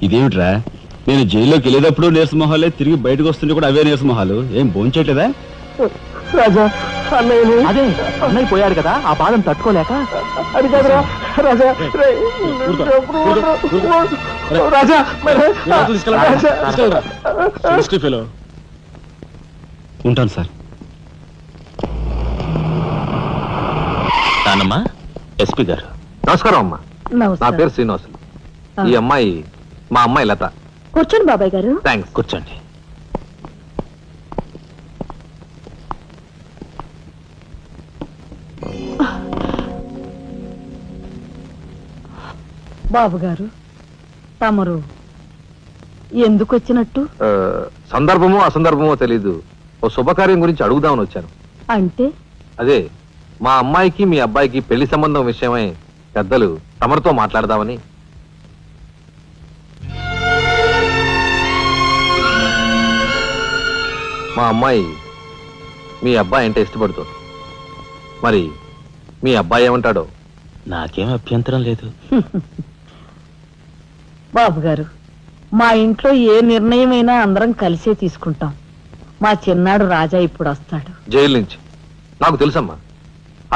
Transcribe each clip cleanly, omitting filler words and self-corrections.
ఇదేమిట్రా, నేను జైల్లోకి వెళ్ళేటప్పుడు నీరసమొహాలే, తిరిగి బయటకు వస్తుంటే కూడా అవే నీరసమొహాలు. ఏం భోంచేయట్లేదా? రాజా అన్నయ్య అదే అన్నయ్య పోయాడు కదా, ఆ బాధను తట్టుకోలేక. అది కాదురా రాజా. రాజా ఉంటాను సార్. నానమ్మా, ఎస్పీ గారు. నమస్కారం అమ్మా. నా పేరు శ్రీనివాసులు. ఈ అమ్మాయి మా అమ్మాయి లత. కూర్చోండి బాబాయ్ గారు. థ్యాంక్స్. కూర్చోండి. బాబు గారు, తమరు ఎందుకు వచ్చినట్టు? సందర్భమో అసందర్భమో తెలీదు, ఓ శుభకార్యం గురించి అడుగుదామని వచ్చాను. అంటే అదే మా అమ్మాయికి మీ అబ్బాయికి పెళ్లి సంబంధం విషయమై పెద్దలు తమరితో మాట్లాడదామని. మా అమ్మాయి మీ అబ్బాయి అంటే ఇష్టపడుతుంది. మరి మీ అబ్బాయి ఏమంటాడో? నాకేం అభ్యంతరం లేదు. బాబు గారు, మా ఇంట్లో ఏ నిర్ణయమైనా అందరం కలిసే తీసుకుంటాం. మా చిన్నాడు రాజా ఇప్పుడు వస్తాడు జైలు నుంచి. నాకు తెలుసమ్మా,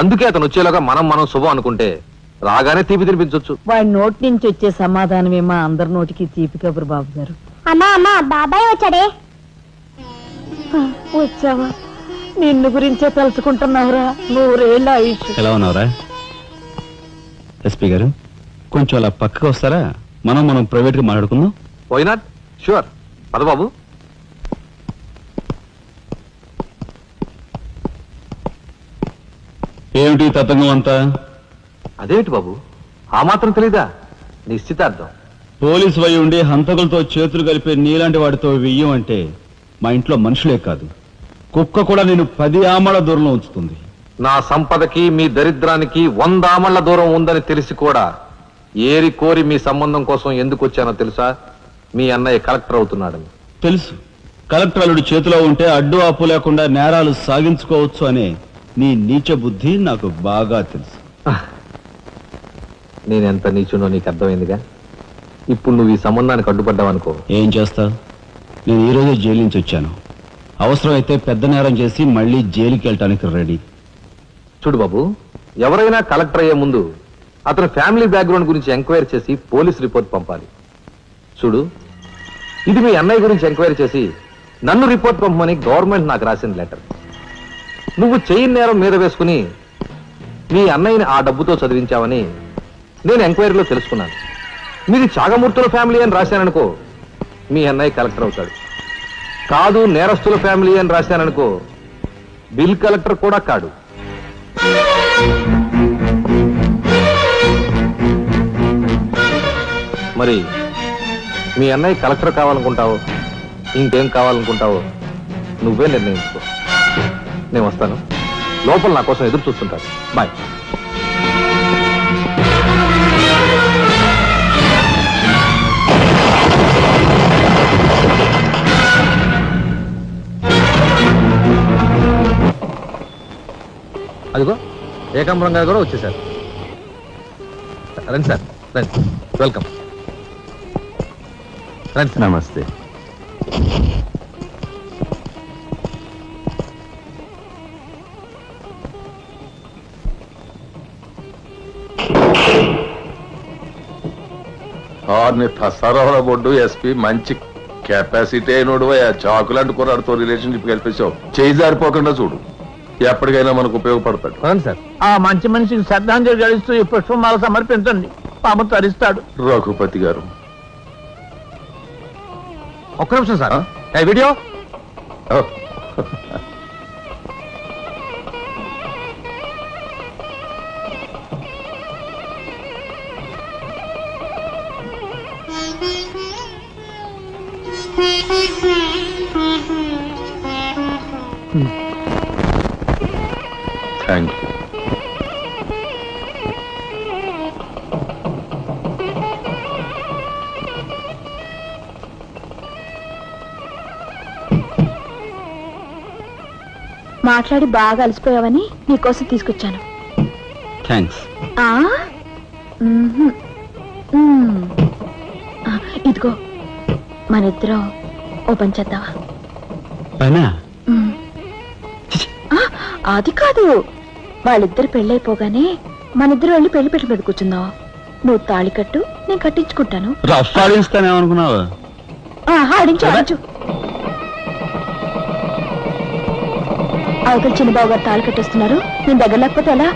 అందుకే అతను వచ్చేలాగా మనం శుభం అనుకుంటే రాగానే తీపి తినిపించవచ్చు. వాడి నోటి నుంచి వచ్చే సమాధానమే మా అందరి నోటికి తీపి కబురు. బాబు గారు. అమ్మా అమ్మా, బాబాయ్ వచ్చాడే. వచ్చావా? నిన్ను గురించే తలుచుకుంటున్నావురా. 100 ఏళ్ళ ఆయుష్. ఎలా ఉన్నావురా? ఎస్పీ గారు, కొంచెం అలా పక్కకు వస్తారా? మనం ప్రైవేట్గా మాట్లాడుకుందాం. Why not? షూర్. పద బాబు. ఏమిటి తతంగం అంతా? అదేమిటి బాబు, ఆ మాత్రం తెలీదా? నిశ్చితార్థం. పోలీసు వై ఉండి హంతకులతో చేతులు కలిపే నీలాంటి వాడితో వెయ్యం అంటే మా ఇంట్లో మనుషులే కాదు, కుక్క కూడా నేను 10 ఆమళ్ల దూరంలో ఉంచుతుంది. నా సంపదకి మీ దరిద్రానికి 100 ఆమళ్ల దూరం ఉందని తెలిసి కూడా ఏరి కోరి మీ సంబంధం కోసం ఎందుకు వచ్చానో తెలుసా? మీ అన్నయ్య కలెక్టర్ అవుతున్నాడని. తెలుసు. కలెక్టర్ అల్లుడి చేతిలో ఉంటే అడ్డు ఆపు లేకుండా నేరాలు సాగించుకోవచ్చు అనే నీ నీచ బుద్ధి నాకు బాగా తెలుసు. నేనెంత నీచునో నీకు అర్థమైందిగా. ఇప్పుడు నువ్వు ఈ సంబంధానికి అడ్డుపడ్డావనుకో, ఏం చేస్తావు? నేను ఈ రోజే జైలు నుంచి వచ్చాను. అవసరమైతే పెద్ద నేరం చేసి మళ్ళీ జైలుకి వెళ్ళటానికి రెడీ. చూడు బాబు, ఎవరైనా కలెక్టర్ అయ్యే ముందు అతని ఫ్యామిలీ బ్యాక్గ్రౌండ్ గురించి ఎంక్వైరీ చేసి పోలీస్ రిపోర్ట్ పంపాలి. చూడు, ఇది మీ అన్నయ్య గురించి ఎంక్వైరీ చేసి నన్ను రిపోర్ట్ పంపమని గవర్నమెంట్ నాకు రాసిన లెటర్. నువ్వు చెయ్యి నేరం మీద వేసుకుని మీ అన్నయ్యని ఆ డబ్బుతో చదివించావని నేను ఎంక్వైరీలో తెలుసుకున్నాను. మీది చాగమూర్తుల ఫ్యామిలీ అని రాశాననుకో, మీ అన్నయ్య కలెక్టర్ అవుతాడు. కాదు నేరస్తుల ఫ్యామిలీ అని రాశాననుకో, బిల్ కలెక్టర్ కూడా కాడు. మరి మీ అన్నయ్య కలెక్టర్ కావాలనుకుంటావో ఇంకేం కావాలనుకుంటావో నువ్వే నిర్ణయించుకో. నేను వస్తాను. లోపల నా కోసం ఎదురు చూస్తుంటాను. బాయ్. అదిగో ఏకాంబరం గారు కూడా వచ్చేసారు. రండి సార్, రండి. వెల్కమ్. రండి సార్. నమస్తే. సరవర బొడ్డు ఎస్పీ మంచి కెపాసిటీ అయినోడు. చాకులాంటి కుర్రాడితో రిలేషన్షిప్ కల్పించావు. చేయి జారిపోకుండా చూడు, ఎప్పటికైనా మనకు ఉపయోగపడతాడు. అవును సార్. ఆ మంచి మనిషికి శ్రద్ధాంజలి గడిస్తూ ఈ పుష్పమాల సమర్పించండి. పాపం తరిస్తాడు. రఘుపతి గారు, ఒక్క నిమిషం సార్. Video thank you. మాట్లాడి బాగా అలసిపోయావని నీకోసం తీసుకొచ్చాను. థ్యాంక్స్. ఆ? మ్మ్హ్. మ్మ్. ఆ. ఇదిగో మన ఇద్దరం ఓ పని చేద్దావా? పైన ఉమ్. ఆ, అది కాదు, వాళ్ళిద్దరు పెళ్ళైపోగానే మనిద్దరు వెళ్ళి పెళ్లి పెట్టు మీద కూర్చుందాం. నువ్వు తాళి కట్టు, నేను కట్టించుకుంటాను. రఫ్ ఆడిస్తానేమనుకున్నావు? ఆడించు ఆడించు. అవతల చిన్నబాబు గారు తాళి కట్టేస్తున్నారు, నేను దగ్గర లేకపోతే ఎలా?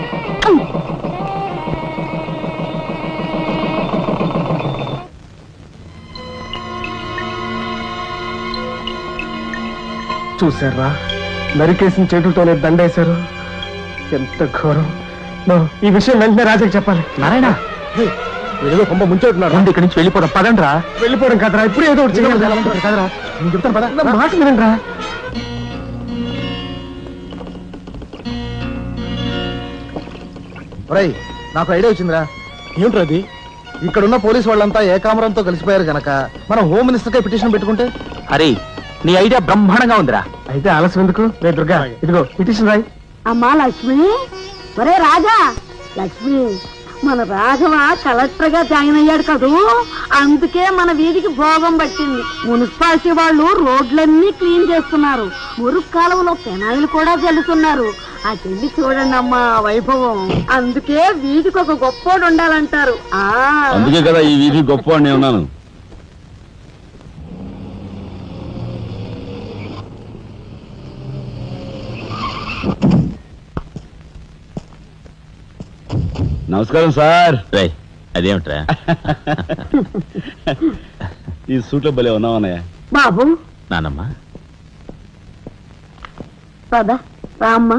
చూసారా, నరికేసిన చేతులతోనే దండేశారు. ఎంత ఘోరం. ఈ విషయం వెంటనే రాజాకి చెప్పాలి. నారాయణ ఏదో కొంప ముంచెట్టున్నారు. ఇక్కడి నుంచి వెళ్ళిపోదాం, పదండి రా. వెళ్ళిపోవడం కదరా, ఇప్పుడు ఏదో ఒకటి చేయాలి కదరా. నేను చెప్తాను పద, నా మాట వినండి రా. నాకు ఐడియా వచ్చిందిరా. ఏమిట్రా అది? ఇక్కడున్న పోలీసు వాళ్ళంతా ఏకామరంతో కలిసిపోయారు గనక మనం హోమ్ మినిస్టర్ కి పిటిషన్ పెట్టుకుంటే. అరే, నీ ఐడియా బ్రహ్మాండంగా ఉందిరా. అయితే ఆలస్యం ఎందుకు? రే దుర్గా, ఇదిగో పిటిషన్ రాయి. అమ్మా లక్ష్మి, ఒరే రాజా, లక్ష్మి, మన రాఘవ కలెక్టర్ గా జాయిన్ అయ్యాడు కదూ, అందుకే మన వీధికి భోగం పట్టింది. మున్సిపాలిటీ వాళ్ళు రోడ్లన్నీ క్లీన్ చేస్తున్నారు, మురుగు కాలువలో పెనాయిలు కూడా చల్లుతున్నారు. ఆ చెల్లి చూడండి అమ్మా వైభవం. అందుకే వీధికి ఒక గొప్పోడు ఉండాలంటారు. అందుకే కదా ఈ వీధి గొప్ప నేను ఉన్నాను. నమస్కారం సార్. రే, అదేమిట్రా? ఈ సూట్లో భలే ఉన్నావన్నయ్య. బాబు నానమ్మ, పద రామ్మా.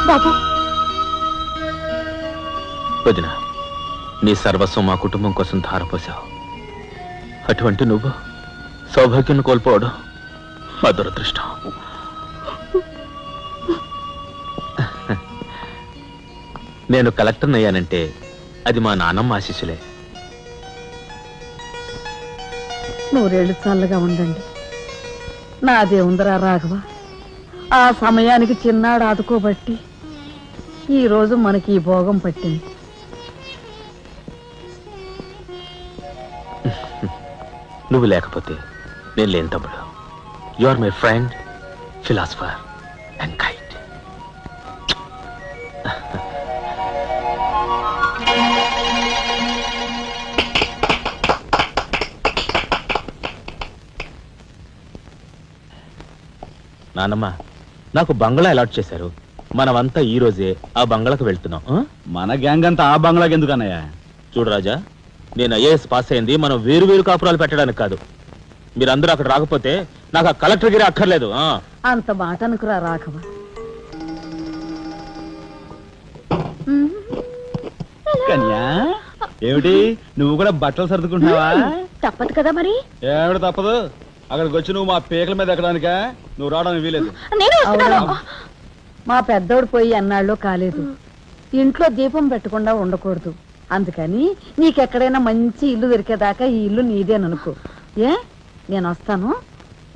బాబు, వదిన, నీ సర్వస్వం మా కుటుంబం కోసం ధారపోసావు. అటువంటి నువ్వు సౌభాగ్యం కోల్పోవడం మా దురదృష్టం. నేను కలెక్టర్ అయ్యానంటే అది మా నాన్నమ్మ ఆశీస్సులే. నూరేళ్ళు చల్లగా ఉండండి. నాదే ఉందరా రాఘవ, ఆ సమయానికి చిన్నాడు ఆదుకోబట్టి ఈ రోజు మనకి ఈ భోగం పట్టింది. నువ్వు లేకపోతే నేను లేని తమ్ముడు. You are my friend, philosopher and guide. నానమ్మ, నాకు బంగ్లా అలాట్ చేశారు. మనమంతా ఈ రోజే ఆ బంగ్లాకు వెళ్తున్నాం. మన గ్యాంగ్ అంతా ఆ బంగ్లాకి ఎందుకు అన్నయ్య? చూడు రాజా, నేను ఐఏఎస్ పాస్ అయింది మనం వేరు వేరు కాపురాలు పెట్టడానికి కాదు. మీరందరూ అక్కడ రాకపోతే నాకు ఆ కలెక్టర్ గిరి అక్కర్లేదు. అంత మాట అనుకురా రాఘవ. కన్యా, ఏమిటి నువ్వు కూడా బట్టలు సర్దుకుంటున్నావా? తప్పదు కదా మరి. ఏమిటి తప్పదు? అక్కడికి వచ్చి నువ్వు మా పీకల మీద ఎక్కడానికా? నువ్వు రావడానికి వీలేదు. నేను వస్తున్నాను. అవునా? మా పెద్దోడు పోయి అన్నాళ్ళు కాలేదు. ఇంట్లో దీపం పెట్టకుండా ఉండకూడదు. అందుకని నీకెక్కడైనా మంచి ఇల్లు దొరికేదాకా ఈ ఇల్లు నీదేననుకో. ఏ, నేను వస్తాను.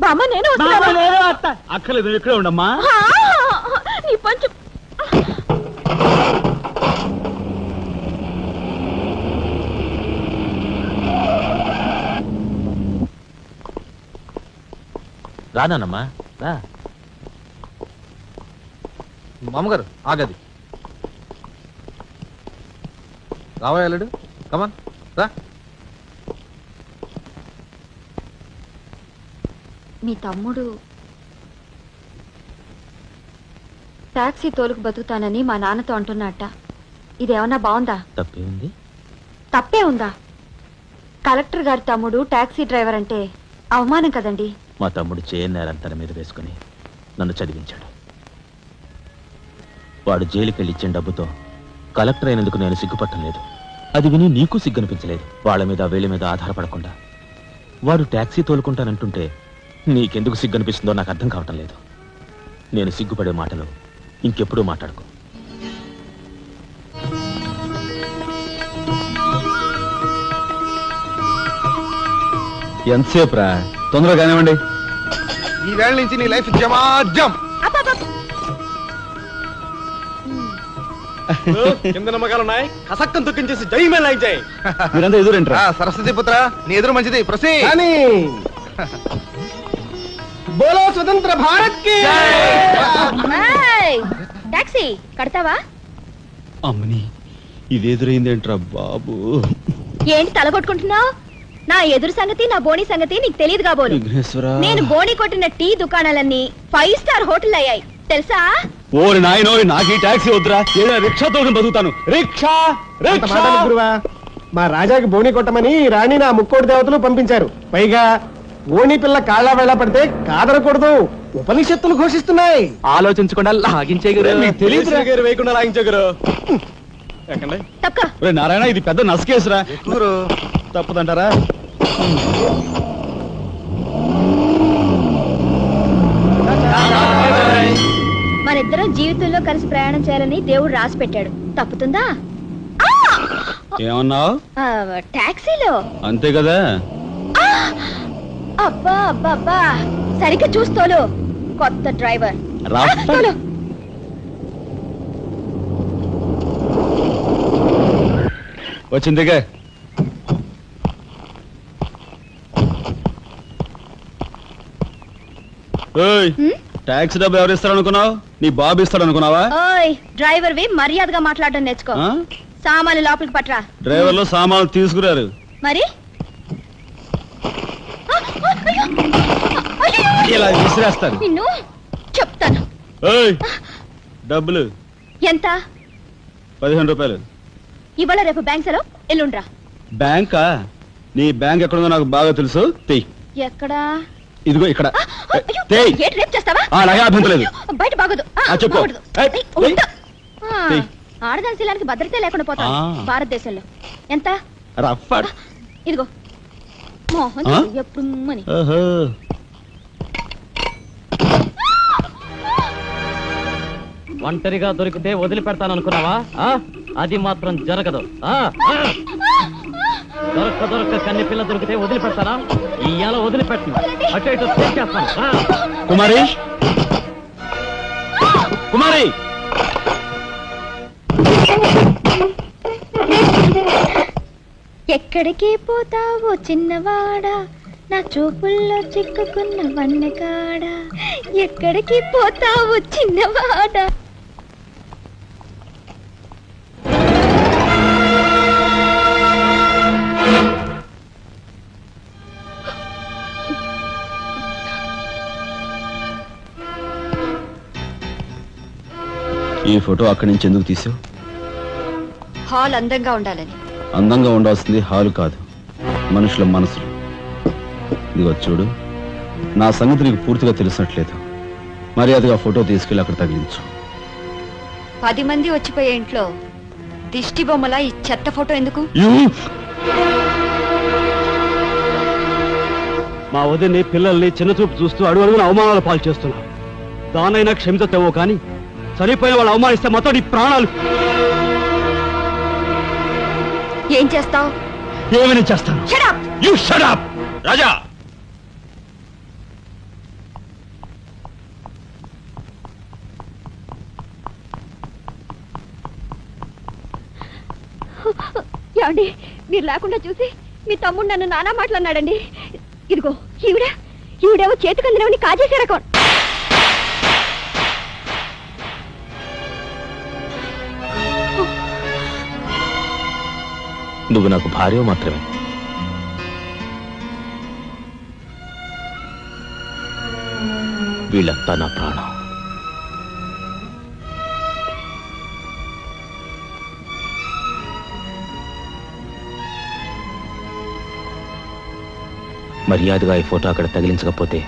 బామ్మ, నేను వస్తున్నాను. అక్కర్లేదు, నువ్వు ఇక్కడే ఉండమ్మా. నీ పంచు. రానమ్మా, రా. మామగారు ఆగది. రావాయలుడు, కమాన్ రా. మీ తమ్ముడు టాక్సీ తోలుకు బతుకుతానని మా నాన్నతో అంటున్నట్ట. ఇదేమన్నా బాగుందా? తప్పే ఉంది. తప్పే ఉందా? కలెక్టర్ గారి తమ్ముడు టాక్సీ డ్రైవర్ అంటే అవమానం కదండి. మా తమ్ముడు చేయనేరం తన మీద వేసుకుని నన్ను చదివించాడు. వాడు జైలుకెళ్ళి ఇచ్చిన డబ్బుతో కలెక్టర్ అయినందుకు నేను సిగ్గుపట్టం లేదు. అది విని నీకు సిగ్గనిపించలేదు. వాళ్ళ మీద వీళ్ళ మీద ఆధారపడకుండా వాడు టాక్సీ తోలుకుంటానంటుంటే నీకెందుకు సిగ్గనిపిస్తుందో నాకు అర్థం కావటం లేదు. నేను సిగ్గుపడే మాటలు ఇంకెప్పుడూ మాట్లాడుకో. ఎంతసేపు రా? తొందరగా కానివ్వండి. ఈ వేళ నుంచి నీ లైఫ్ జమాజం. కింద నమ్మకాలు ఉన్నాయి కసక్కం తొక్కించేసి జై మేళ జై మీరంతా ఎదురేంట్రా సరస్వతి పుత్ర నీ ఎదురు మంచిది ప్రసీ కానీ బోలో స్వతంత్ర భారత్ కి టాక్సీ కడతావా? అమ్మని ఇది ఎదురైందేంట్రా బాబు. ఏంటి తలగొట్టుకుంటున్నావు? నా ఎదురు సంగతి నా బోని సంగతి నీకు తెలియదు కాబోలు. విఘ్నేశ్వరా నేను బోని కొట్టిన టీ దుకాణాలన్నీ 5 స్టార్ హోటల్ అయ్యాయి తెలుసా? ఓరి నాయనో నాకు ఈ టాక్సీ వద్దురా, ఏదైనా రిక్షా తోటి బతుకుతాను. రిక్షా అంత మాట అనకు గురువా. మా రాజాకి బోని కొట్టమని రాణి నా ముక్కోటి దేవతలు పంపించారు. పైగా ఓణి పిల్ల కాళ్ళ వేళ పడితే కాదనకూడదు ఉపనిషత్తులు ఘోషిస్తున్నాయి. ఆలోచించకుండా లాగించే మీకు తెలియదు గారు వేయకుండా లాగించగరు. ఎక్కండి. తప్పక ఒరే నారాయణ ఇది పెద్ద నసకేసురా. గురు తప్పదంటారా? మనిద్దరం జీవితంలో కలిసి ప్రయాణం చేయాలని దేవుడు రాసి పెట్టాడు. తప్పుతుందా? ఏమన్నావు? టాక్సీలో అంతే కదా. అబ్బా అబ్బా అబ్బా సరిగ్గా చూస్తోలు కొత్త డ్రైవర్ రా. తోలు. వచ్చిందిగా. టాక్సీ డబ్బు ఎవరు ఇస్తారు అనుకున్నావు? నీ బాబు ఇస్తాడు అనుకున్నావా? ఓయ్ డ్రైవర్ వి మర్యాదగా మాట్లాడడం నేర్చుకో. ఆ? సామాన్లు లోపలికి పట్రా. డ్రైవర్లు సామాన్లు తీసుకురారు. మరి ఇలా విసిరేస్తారు. నిన్ను చెప్తాను. ఏయ్, డబ్బులు ఎంత? 15 రూపాయలు. ఇవాళ రేపు బ్యాంక్ సెలవు, ఎల్లుండ్రా. బ్యాంకా? నీ బ్యాంక్ ఎక్కడుందో నాకు బాగా తెలుసు. తెయ్. ఎక్కడా? ఇదిగో ఇక్కడ. అయ్యో, తెయ్. ఏంటి రేపు చేస్తావా? అలాగే అభ్యంతరం లేదు. బయట బాగోదు. చెప్పు. బాగోదు. ఏయ్, ఏయ్, ఉండు. ఏయ్. ఆడదాని శీలానికి భద్రత లేకుండా పోతాం భారతదేశంలో. ఎంత? రఫ్. ఇదిగో మోహన్ ఆ? ఎప్పుడు మని. ఓహో. ఒంటరిగా దొరికితే వదిలిపెడతాను అనుకున్నావా? అది మాత్రం జరగదు. దొరక్క కన్ని పిల్ల దొరికితే వదిలిపెడతానా? ఇయ్యాల వదిలిపెట్టను. అటు ఇటు చేస్తాను. కుమారి, కుమారి, ఎక్కడికి పోతావో చిన్నవాడా, నా చూపుల్లో చిక్కుకున్న వన్నెకాడా. ఎక్కడికి పోతావో చిన్నవాడా. ఈ ఫోటో అక్కడి నుంచి ఎందుకు తీసావు? హాల్ అందంగా ఉండాలని. అందంగా ఉండాల్సింది హాలు కాదు, మనుషుల మనసులు. ఇదిగో చూడు, నా సంగతి నీకు పూర్తిగా తెలిసినట్లేదు. మర్యాదగా ఫోటో తీసుకెళ్ళి అక్కడ తగిలించు. 10 మంది వచ్చిపోయే ఇంట్లో దిష్టి బొమ్మల ఈ చెత్త ఫోటో ఎందుకు? మా వదిని పిల్లల్ని చిన్న చూపు చూస్తూ అడుగున అవమానాలు పాలు చేస్తున్నా. దానైనా క్షమితేమో కానీ చనిపోయిన వాళ్ళు అవమానిస్తే మొత్తం నీ ప్రాణాలు. ఏం చేస్తావు? ఏమైనా చేస్తాను. You shut up! రాజా, ఏమండి, మీరు లేకుండా చూసి మీ తమ్ముడు నన్ను నానా మాట్లాడినాడండి. ఇదిగో ఈవిడేమో చేతికందినవని కాజేసే రకం. నువ్వు నాకు భార్య మాత్రమే. వీళ్ళంతా నా ప్రాణం. మర్యాదగా ఈ ఫోటో అక్కడ తగిలించకపోతే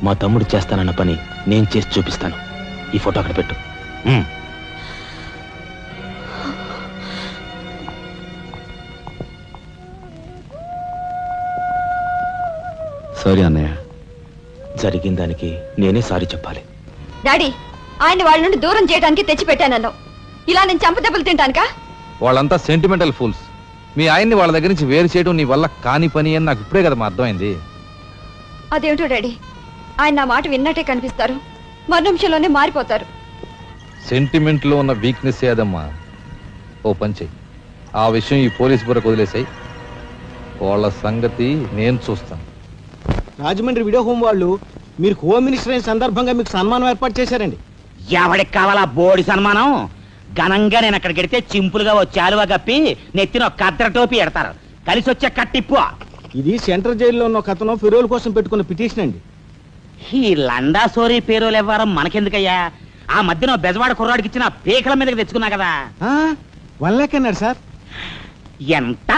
మా తమ్ముడు చేస్తానన్న పని నేను చేసి చూపిస్తాను. ఈ ఫోటో అక్కడ పెట్టు. సారీ అన్నయ్య. జరిగిన దానికి నేనే సారీ చెప్పాలి. డాడీ, ఆయన వాళ్ళ నుండి దూరం చేయడానికి తెచ్చిపెట్టానన్నావు. ఇలా నేను చంపదెబ్బలు తింటానుకా? వాళ్ళంతా సెంటిమెంటల్ ఫూల్స్. మీ ఆయన్ని వాళ్ళ దగ్గర నుంచి వేరు చేయడం నీ వల్ల కాని పని అని నాకు ఇప్పుడే కదా అర్థమైంది. అదేమిటో డాడీ, ఆయన నా మాట విన్నట్టే కనిపిస్తారు, మరు నిమిషంలోనే మారిపోతారు. సెంటిమెంట్ లో ఉన్న వీక్నెస్ ఏదమ్మా. ఓ పని చెయ్యి, ఆ విషయం ఈ పోలీస్ బుర్రకు వదిలేసాయి. వాళ్ళ సంగతి నేను చూస్తాను. రాజమండ్రి వీడియో హోమ్ వాళ్ళు మీరు హోమ్ మినిస్టర్ అయిన సందర్భంగా మీకు సన్మానం ఏర్పాటు చేశారండి. ఎవడికి కావాలా బోడి సన్మానం? ఘనంగా నేను అక్కడికి వెడితే చింపులుగా వచ్చి ఆలువ కప్పి నెత్తిన ఒక కద్దర టోపీ ఎడతారు. కలిసి వచ్చే కట్టిప్పు. ఇది సెంట్రల్ జైల్లో ఉన్న ఒక అతను ఫిరోల్ కోసం పెట్టుకున్న పిటిషన్ అండి. ఈ లండా సోరీ పేరోలు ఇవ్వడం మనకెందుకయ్యా? ఆ మధ్యన బెజవాడ కుర్రాడికి ఇచ్చిన పీకల మీదకి తెచ్చుకున్నా కదా. 1 lakh అన్నాడు సార్. ఎంత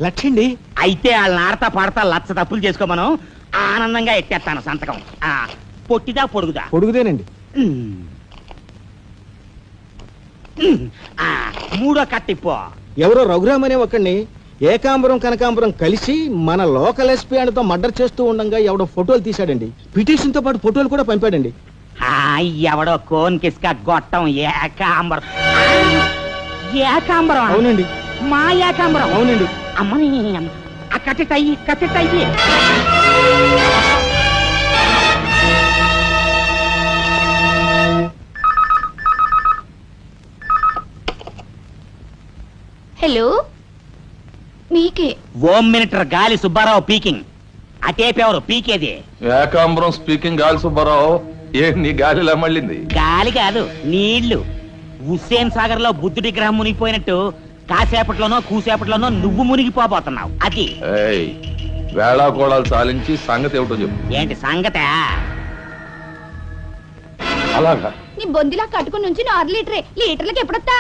లక్షండి. అయితే వాళ్ళని ఆడతా పాడతా లచ్చ తప్పులు చేసుకోమను. ఆనందంగా ఎట్టేస్తాను సంతకం. పొట్టిదా పొడుగుదా? పొడుగుదేనండి. మూడో కట్టిపో. ఎవరో రఘురామ్ అనే ఒకడిని ఏకాంబరం కనకాంబరం కలిసి మన లోకల్ ఎస్పీ అండ్తో మర్డర్ చేస్తూ ఉండగా ఎవడో ఫోటోలు తీశాడండి. పిటిషన్ తో పాటు ఫోటోలు కూడా పంపాడండి. ఎవడో కోన్ కిస్క గొట్టం ఏకాంబరం. ఏకాంబరం? అవునండి. మా ఏకాంబరం? అవునండి. అమ్మని ఆ కట్టెట్టయ్యి కట్టెట్టయ్యి. హలో, మీకే. హోమ్ మినిస్టర్ గాలి సుబ్బారావు పీకింగ్. అటేపెవరు పీకేది? ఏకాంబరం స్పీకింగ్ గాలి సుబ్బారావు. నీ గాలిలా మళ్ళింది? గాలి కాదు, నీళ్లు. హుస్సేన్ సాగర్ లో బుద్ధుడి గ్రహం మునిగిపోయినట్టు కాసేపట్లోనో కూసేపట్లోనో నువ్వు మునిగిపోబోతున్నావు. అది వేళాకోళాలు సాలించి సంగతి ఏమిటో చెప్పు. ఏంటి సంగతే? అలాగా నీ బొందిలా కట్టుకుని నుంచి 6 లీటర్లకి ఎప్పుడొస్తా?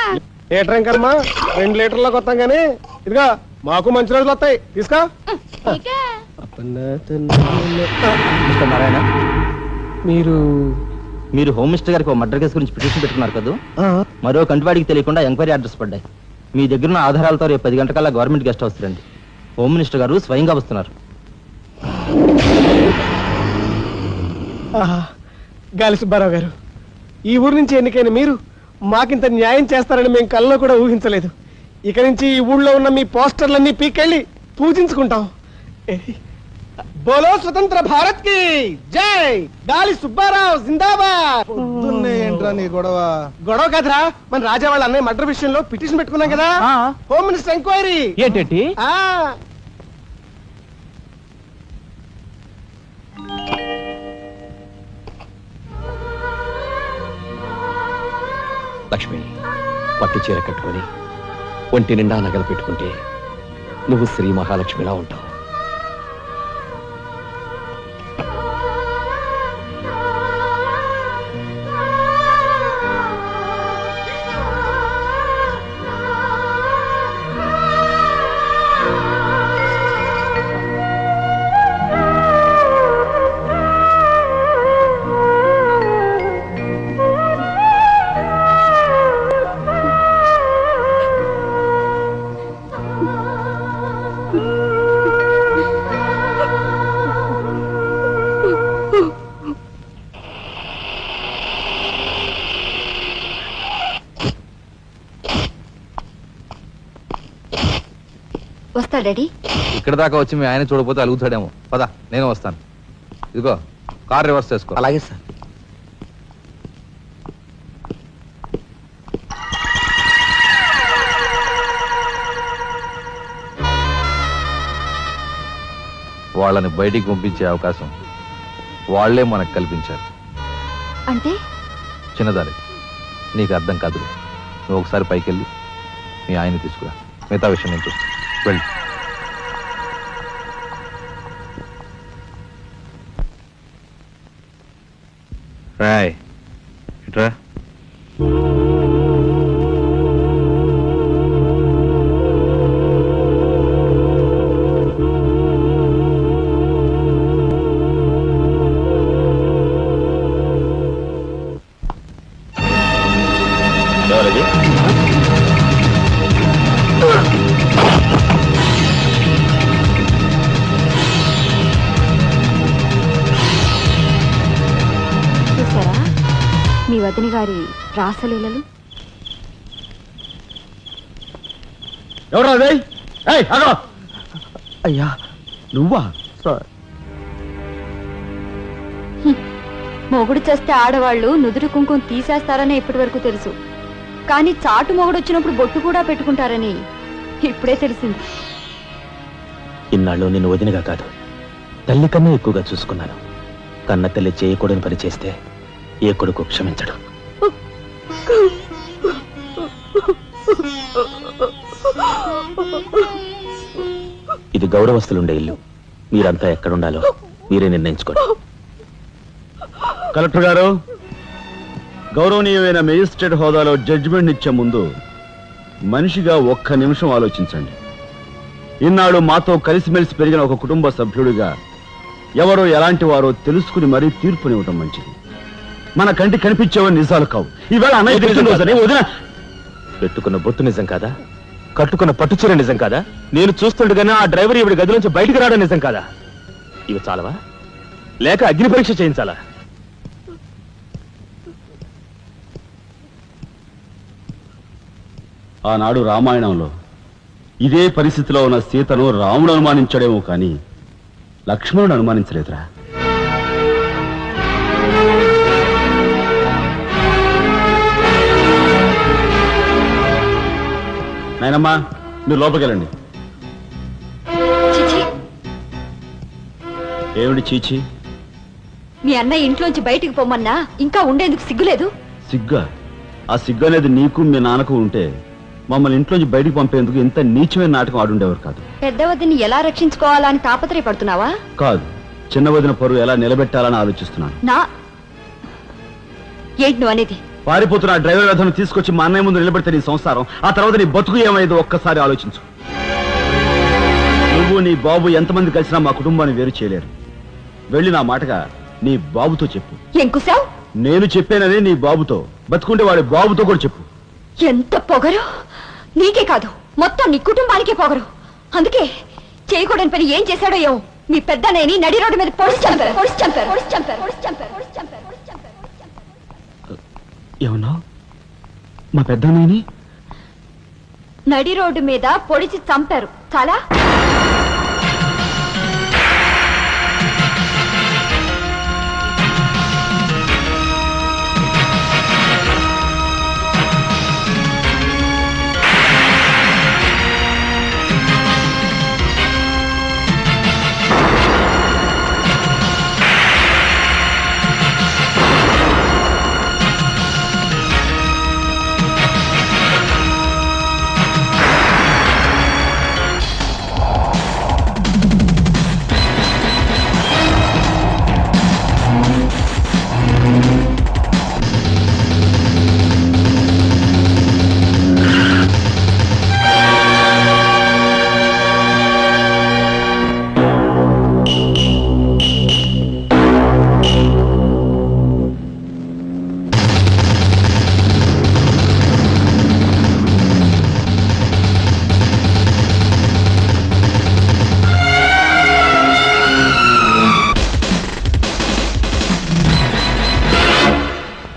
లీటర్ ఇంకమ్మా 2 లీటర్లకు వస్తాం కానీ ఇదిగా మాకు మంచి రోజులు వస్తాయి. తీసుకో. నారాయణ, మీరు మీరు హోమ్ మినిస్టర్ గారికి మర్డర్ కేసు గురించి పిటిషన్ పెట్టుకున్నారు కదా. మరో కంటివాడికి తెలియకుండా ఎంక్వైరీ అడ్రస్ పడ్డాయి. మీ దగ్గర ఉన్న ఆధారాలతో రేపు 10 గంటకల్లా గవర్నమెంట్ గెస్ట్ హౌస్ రండి. హోమ్ మినిస్టర్ గారు స్వయంగా వస్తున్నారు. గాలి సుబ్బారావు గారు, ఈ ఊరు నుంచి ఎన్నికైన మీరు మాకింత న్యాయం చేస్తారని మేము కల్లో కూడా ఊహించలేదు. ఇక నుంచి ఈ ఊళ్ళో ఉన్న మీ పోస్టర్లన్నీ పీకెళ్ళి పూజించుకుంటాం. బోలో స్వతంత్ర భారత్ కి జై. గాలి సుబ్బారావు జిందాబాద్. ఏంట్రా నీ గొడవ? గొడవ కదరా, మన రాజా వాళ్ళ అన్నయ్య మర్డర్ విషయంలో పిటిషన్ పెట్టుకున్నాం కదా. Home minister enquiry. ఏంటి? లక్ష్మి, పట్టు చీర కట్టుకొని ఒంటి నిండా నగలు పెట్టుకుంటే నువ్వు శ్రీ మహాలక్ష్మిలా ఉంటావు. వస్తా డాడీ. ఇక్కడ దాకా వచ్చి మీ ఆయన చూడకపోతే అలుగుతాడేమో. పద, నేను వస్తాను. ఇదిగో కార్ రివర్స్ చేసుకో. అలాగే సార్. వాళ్ళని బయటికి పంపించే అవకాశం వాళ్లే మనకు కల్పించారు. అంటే చిన్నదారి, నీకు అర్థం కాదు. నువ్వు ఒకసారి పైకి వెళ్ళి మీ ఆయన తీసుకురా. మిగతా విషయం నేను చూస్తాను. వెళ్ళి రాయ్ ఇట్రా. ఎవరది? చూసారా మీ వదిన గారి రాసలీలలు? ఎవరు? అయ్యా, నువ్వా? మొగుడు చేస్తే ఆడవాళ్ళు నుదురు కుంకుమ తీసేస్తారనే ఇప్పటి వరకు తెలుసు. కానీ చాటు మొగుడు వచ్చినప్పుడు బొట్టు కూడా పెట్టుకుంటారని ఇప్పుడే తెలిసింది. ఇన్నాళ్ళు నిన్ను వదినగా కాదు, తల్లి కన్నా ఎక్కువగా చూసుకున్నాను. కన్న తల్లి చేయకూడని పని చేస్తే ఏ కొడుకు క్షమించడు. ఇది గౌరవస్తులుండే ఇల్లు. మీరంతా ఎక్కడుండాలో మీరే నిర్ణయించుకోండి. కలెక్టర్ గారు, గౌరవనీయమైన మేజిస్ట్రేట్ హోదాలో జడ్జిమెంట్ ఇచ్చే ముందు మనిషిగా ఒక్క నిమిషం ఆలోచించండి. ఇన్నాళ్ళు మాతో కలిసిమెలిసి పెరిగిన ఒక కుటుంబ సభ్యుడిగా ఎవరో ఎలాంటి వారో తెలుసుకుని మరీ తీర్పునివ్వటం మంచిది. మన కంటి కనిపించేవని నిజాలు కావు. ఈవేళ అన్నయ్య పుట్టినరోజని వదిన పెట్టుకున్న బొత్తు నిజం కాదా? కట్టుకున్న పట్టుచీర నిజం కాదా? నేను చూస్తుండగానే ఆ డ్రైవర్ ఇవిడి గది నుంచి బయటికి రావడం నిజం కాదా? ఇవి చాలవా, లేక అగ్ని పరీక్ష చేయించాలా? ఆనాడు రామాయణంలో ఇదే పరిస్థితిలో ఉన్న సీతను రాముడు అనుమానించాడేమో కానీ లక్ష్మణుడు అనుమానించలేదురా. నాయనమ్మా, మీరు లోపలికి వెళ్ళండి. చిచి, ఏమిటి చీచి? మీ అన్నయ్య ఇంట్లోంచి బయటికి పొమ్మన్నా ఇంకా ఉండేందుకు సిగ్గులేదు? సిగ్గా? ఆ సిగ్గు అనేది నీకు మీ నాన్నకు ఉంటే మమ్మల్ని ఇంట్లోంచి బయటికి పంపేందుకు ఇంత నీచమైన నాటకం ఆడుండేవారు కాదు. పెద్ద వదిని ఎలా రక్షించుకోవాలా అని తాపత్రయపడుతున్నావా? కాదు, చిన్న వదిన పరువు ఎలా నిలబెట్టాలని ఆలోచిస్తున్నాను. ఏంటి నువ్వు అనేది? పారిపోతున్న డ్రైవర్ వ్యధను తీసుకొచ్చి మా అన్నయ్య ముందు నిలబెడితే నీ సంసారం, ఆ తర్వాత నీ బతుకు ఏమైందో ఒక్కసారి ఆలోచించు. నువ్వు నీ బాబు ఎంతమంది కలిసినా మా కుటుంబాన్ని వేరు చేయలేరు. వెళ్ళి నా మాటగా నీ బాబుతో చెప్పు. ఏం కుసావ్? నేను చెప్పానని నీ బాబుతో, బతుకుంటే వాడి బాబుతో కూడా చెప్పు. ఎంత పొగరు! నీకే కాదు, మొత్తం నీ కుటుంబానికే పొగరు. అందుకే చేయకూడని పని ఏం చేశాడో ఏమో మీ పెద్దనేని నడి రోడ్డు మీద పొడిచి చంపారు. ఏమన్నా? మా పెద్దనేని నడి రోడ్డు మీద పొడిచి చంపారు. చాలా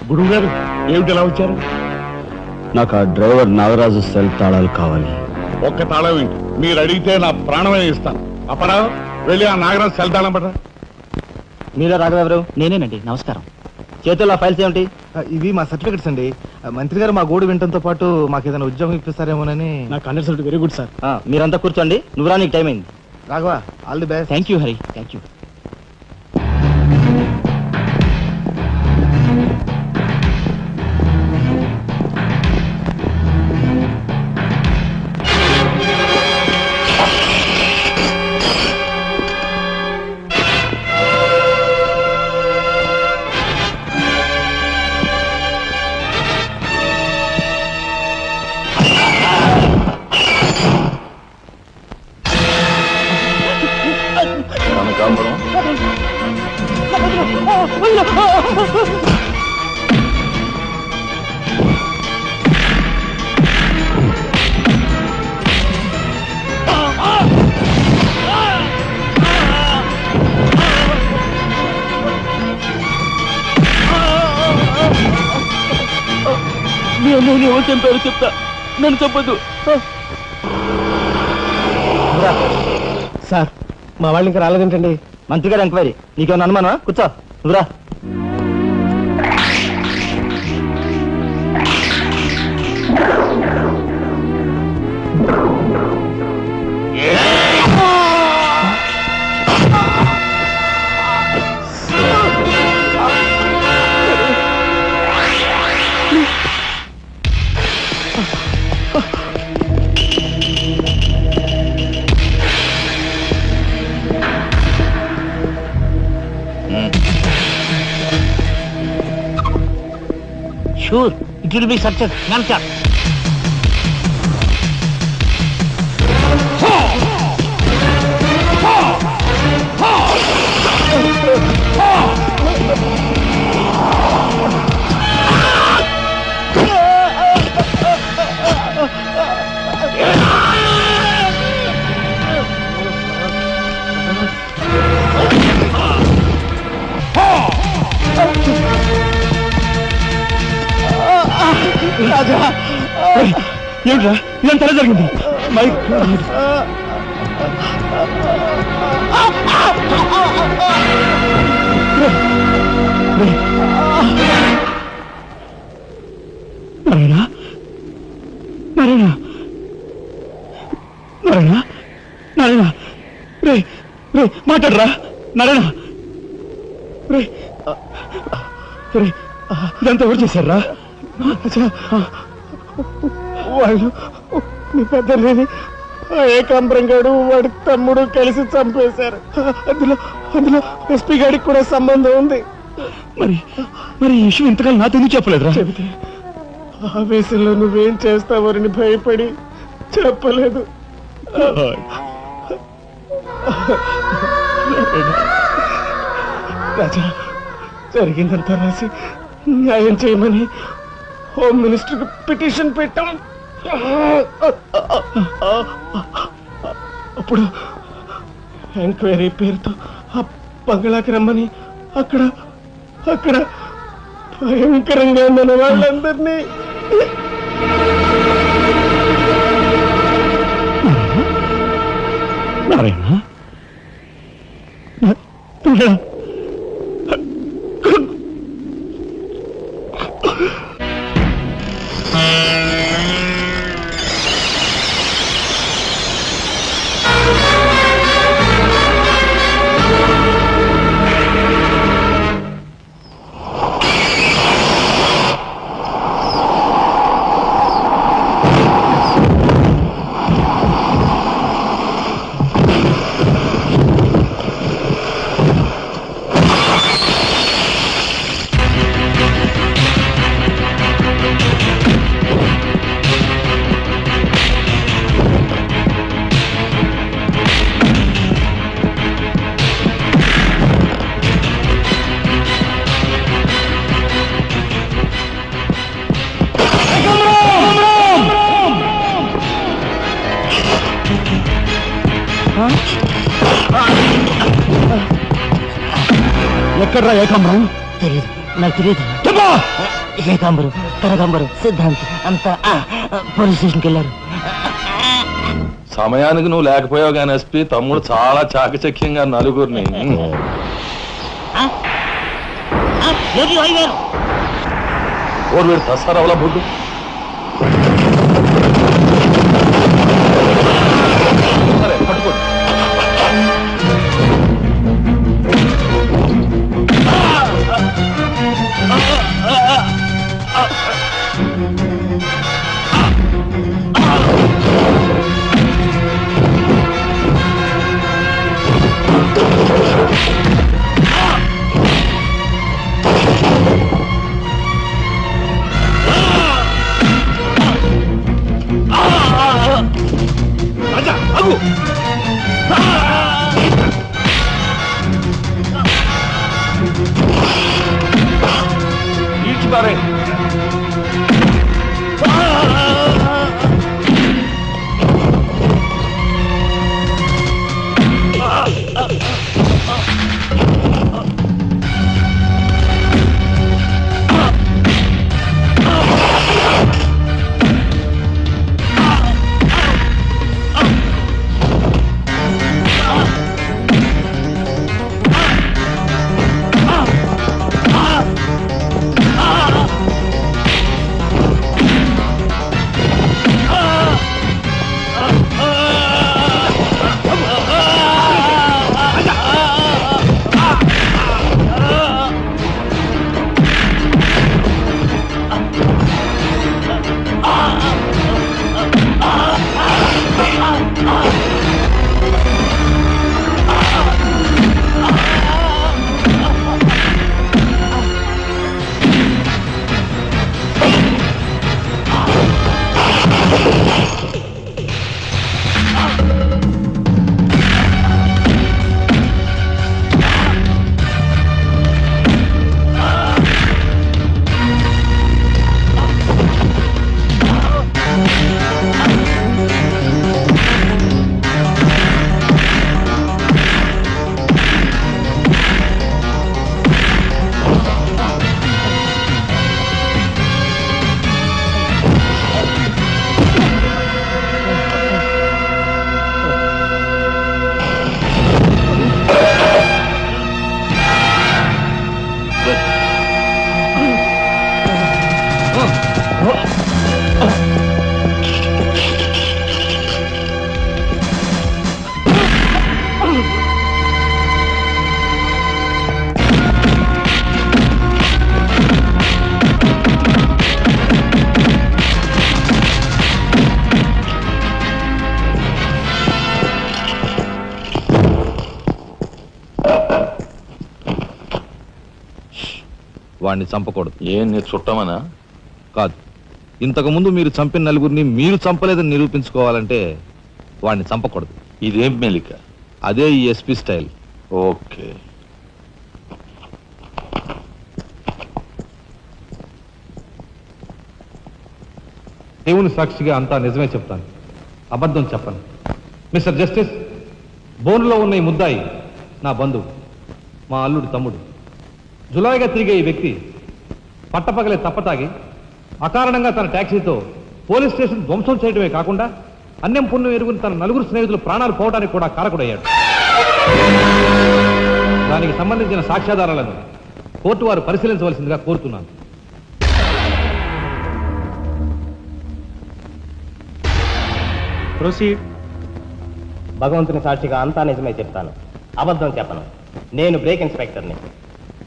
గురువు గారు, ఏమిటి ఎలా వచ్చారు? నాకు ఆ డ్రైవర్ నాగరాజు సెల్ తాళాలు కావాలి. ఒక్క తాళం ఏంటి, మీరు అడిగితే నా ప్రాణమే ఇస్తాను. అప్పరావు, వెళ్ళి ఆ నాగరాజు సెల్ తాళం పడరా. మీలో రాఘవెవరు? నేనేనండి. నమస్కారం. చేతుల్లో ఫైల్స్ ఏమిటి? ఇవి మా సర్టిఫికెట్స్ అండి. మంత్రి గారు మా గోడు వినడంతో పాటు మాకు ఏదైనా ఉద్యోగం ఇప్పిస్తారేమోనని. నా కండక్ట్ వెరీ గుడ్ సార్. మీరంతా కూర్చోండి. నువ్వురా, నీకు టైం అయింది. Raghava, all the best. Thank you Hari, thank you. ఎవరు చంపారు చెప్తా, నన్ను చెప్పద్దు. సార్, మా వాళ్ళు ఇంకా రాలేదేంటండి? మంత్రి గారు ఎంక్వైరీ. నీకేమన్నా అనుమానమా? కూర్చో, నువ్వురా. Sure it will be success నన్సా ఏమిట్రా ఇదంతా ఎలా జరిగింది నారాయణ నారాయణ నారాయణ నారాయణ రే రే మాట్లాడరా నారాయణ రే రే ఇదంతా ఎవరు చేశారా వాళ్ళు మీ పెద్దలేని ఏకాంబరం గారు వాడి తమ్ముడు కలిసి చంపేశారు. అందులో ఎస్పీ గారికి కూడా సంబంధం ఉంది. మరి మరి ఈ విషయం ఇంతకాలం నాతో ఎందుకు చెప్పలేదురా? చెబితే ఆవేశంలో నువ్వేం చేస్తావని భయపడి చెప్పలేదు. రాజా, జరిగిందంతా రాసి న్యాయం చేయమని హోమ్ మినిస్టర్కి పిటిషన్ పెట్టాం. అప్పుడు ఎంక్వైరీ పేరుతో ఆ బంగ్లాకి రమ్మని అక్కడ భయంకరంగా మన వాళ్ళందరినీ నారాయణ ఎక్కడ్రా ఏకాంబరం? తెలియదు, నాకు తెలియదు. ఏకాంబరం, కనకాంబరం, సిద్ధాంతి అంతా పోలీస్ స్టేషన్కి వెళ్ళారు. సమయానికి నువ్వు లేకపోయావు కానీ ఎస్పీ తమ్ముడు చాలా చాకచక్యంగా నలుగురిని ఓరు వీడు తసారవలా బొడ్డు సరే పట్టుకోండి. వాడిని చంపకూడదు. ఏం నీ చుట్టమనా? కాదు, ఇంతకు ముందు మీరు చంపిన నలుగురిని మీరు చంపలేదని నిరూపించుకోవాలంటే వాడిని చంపకూడదు. ఇదేం మెలిక? అదే ఈ ఎస్పీ స్టైల్. ఓకే. దేవుని సాక్షిగా అంతా నిజమే చెప్తాను, అబద్ధం చెప్పను. మిస్టర్ జస్టిస్, బోనులో ఉన్న ఈ ముద్దాయి నా బంధువు, మా అల్లుడి తమ్ముడు. జులాయిగా తిరిగే ఈ వ్యక్తి పట్టపగలే తప్పతాగి అకారణంగా తన ట్యాక్సీతో పోలీస్ స్టేషన్ ధ్వంసం చేయడమే కాకుండా అన్యం పుణ్యం ఎరుగుని తన నలుగురు స్నేహితులు ప్రాణాలు పోవడానికి కూడా కారకుడయ్యాడు. దానికి సంబంధించిన సాక్ష్యాధారాలను కోర్టు వారు పరిశీలించవలసిందిగా కోరుతున్నాను. ప్రొసీడ్. భగవంతుని సాక్షిగా అంతా నిజమే చెప్తాను, అబద్ధం చెప్పను. నేను బ్రేక్ ఇన్స్పెక్టర్ని.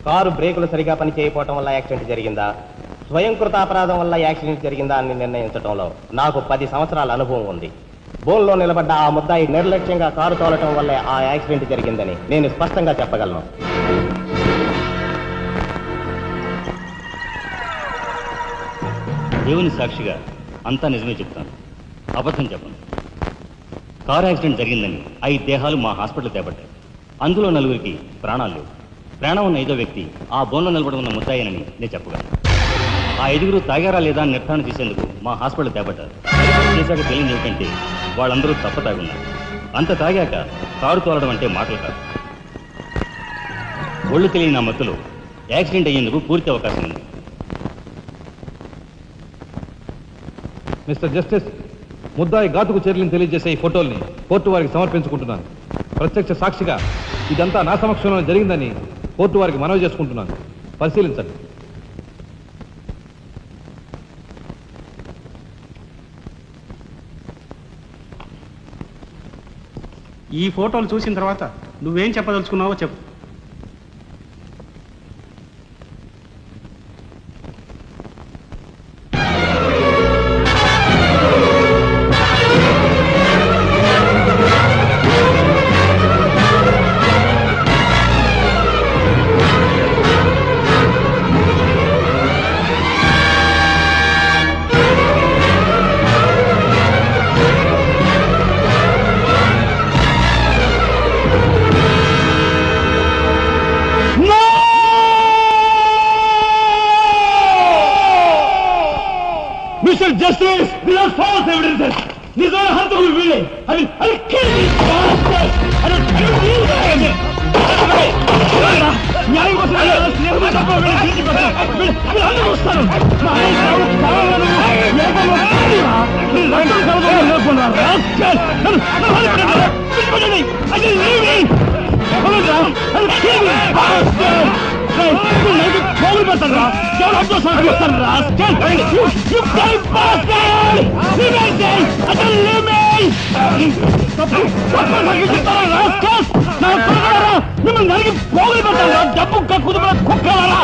కారు బ్రేకులు సరిగా పని చేయకపోవటం వల్ల యాక్సిడెంట్ జరిగిందా, స్వయంకృత అపరాధం వల్ల యాక్సిడెంట్ జరిగిందా అని నిర్ణయించడంలో నాకు 10 సంవత్సరాల అనుభవం ఉంది. బోన్లో నిలబడ్డ ఆ ముద్దాయి నిర్లక్ష్యంగా కారు తోలటం వల్లే ఆ యాక్సిడెంట్ జరిగిందని నేను స్పష్టంగా చెప్పగలను. దేవుని సాక్షిగా అంతా నిజమే చెప్తాను, అబద్ధం చెప్పను. కారు యాక్సిడెంట్ జరిగిందని 5 దేహాలు మా హాస్పిటల్ తేబడ్డాయి. అందులో 4గురికి ప్రాణాలు లేవు. ప్రాణం ఉన్న 5వ వ్యక్తి ఆ బోన్లో నిలబడి ఉన్న ముద్దాయనని నేను చెప్పగలను. ఆ 5గురు తాగారా లేదా అని నిర్ధారణ చేసేందుకు మా హాస్పిటల్ తేబడ్డారు. చేశాక తెలియదు ఏమిటంటే వాళ్ళందరూ తప్ప తాగున్నారు. అంత తాగాక కారు తోలడం అంటే మాటలు కాదు. ఒళ్ళు తెలియని ఆ మత్తులో యాక్సిడెంట్ అయ్యేందుకు పూర్తి అవకాశం ఉంది. మిస్టర్ జస్టిస్, ముద్దాయి ఘాతుకు చర్యలను తెలియజేసే ఈ ఫోటోల్ని కోర్టు వారికి సమర్పించుకుంటున్నాను. ప్రత్యక్ష సాక్షిగా ఇదంతా నా సమక్షంలో జరిగిందని కోర్టు వారికి మనవి చేసుకుంటున్నాను. పరిశీలించండి. ఈ ఫోటోలు చూసిన తర్వాత నువ్వేం చెప్పదలుచుకున్నావో చెప్పు. Mr. Justice, these are false evidences. These are hurtful feelings. I'll kill these bastards. I don't believe that. న్యాయం కోసం స్నేహంగా చెప్పాలి. వీళ్ళందరూ వస్తారు. మిమ్మల్ని నరికి పోగులు పెట్టారా? డబ్బు కక్కుదు కుక్కలారా?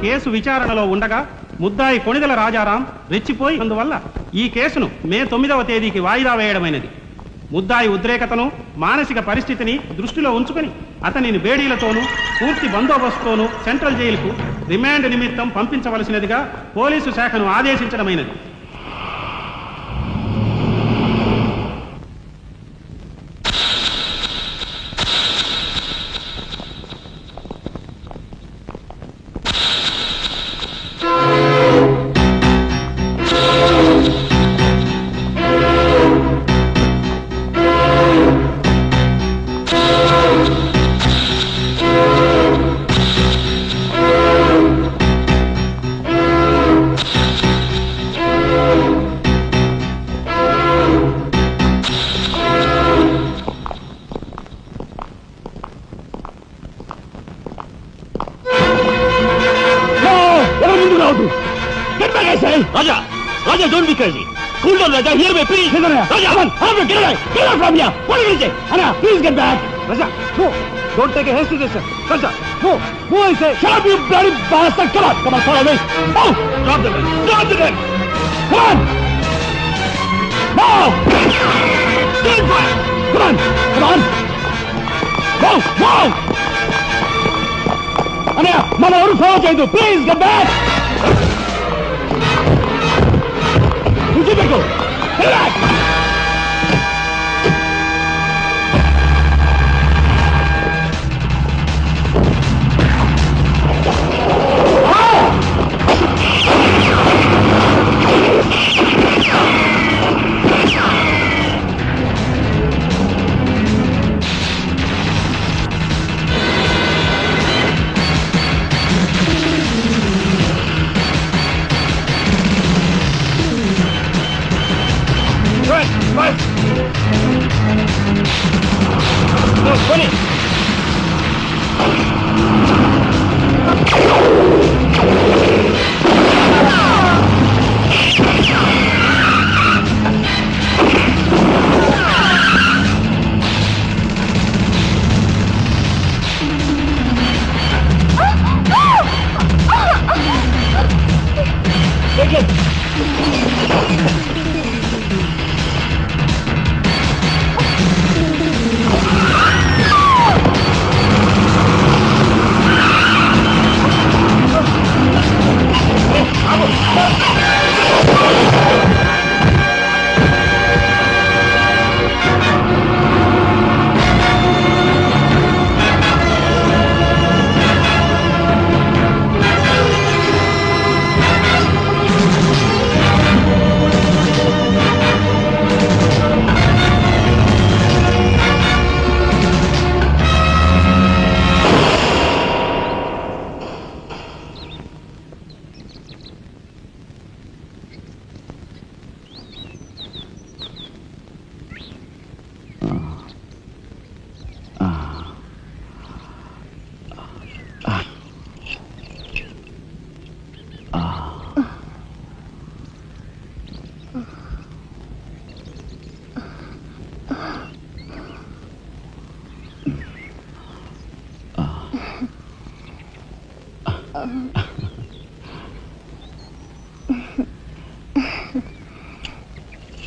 కేసు విచారణలో ఉండగా ముద్దాయి కొణిదెల రాజారాం రెచ్చిపోయి అందువల్ల ఈ కేసును మే 9వ తేదీకి వాయిదా వేయడమైనది. ముద్దాయి ఉద్రేకతను, మానసిక పరిస్థితిని దృష్టిలో ఉంచుకొని అతనిని బేడీలతోనూ పూర్తి బందోబస్తుతోనూ సెంట్రల్ జైలుకు రిమాండ్ నిమిత్తం పంపించవలసినదిగా పోలీసు శాఖను ఆదేశించడమైనది. Raja! Raja, don't be crazy! Cool down, Raja! Hear me, please! Raja, come on! Get away! Get out from here! What did you say? Anna, please get back! Raja, no! Don't take a hasty decision. Soldier, move! Move, I say! Shut up, you bloody bastard! Come on, follow me! Move! Drop the gun! Drop the gun! Come on! Move! Take fire! Come on! Move! Anaya, మన ఎవరు follow చేయదు. Please get back! Get back!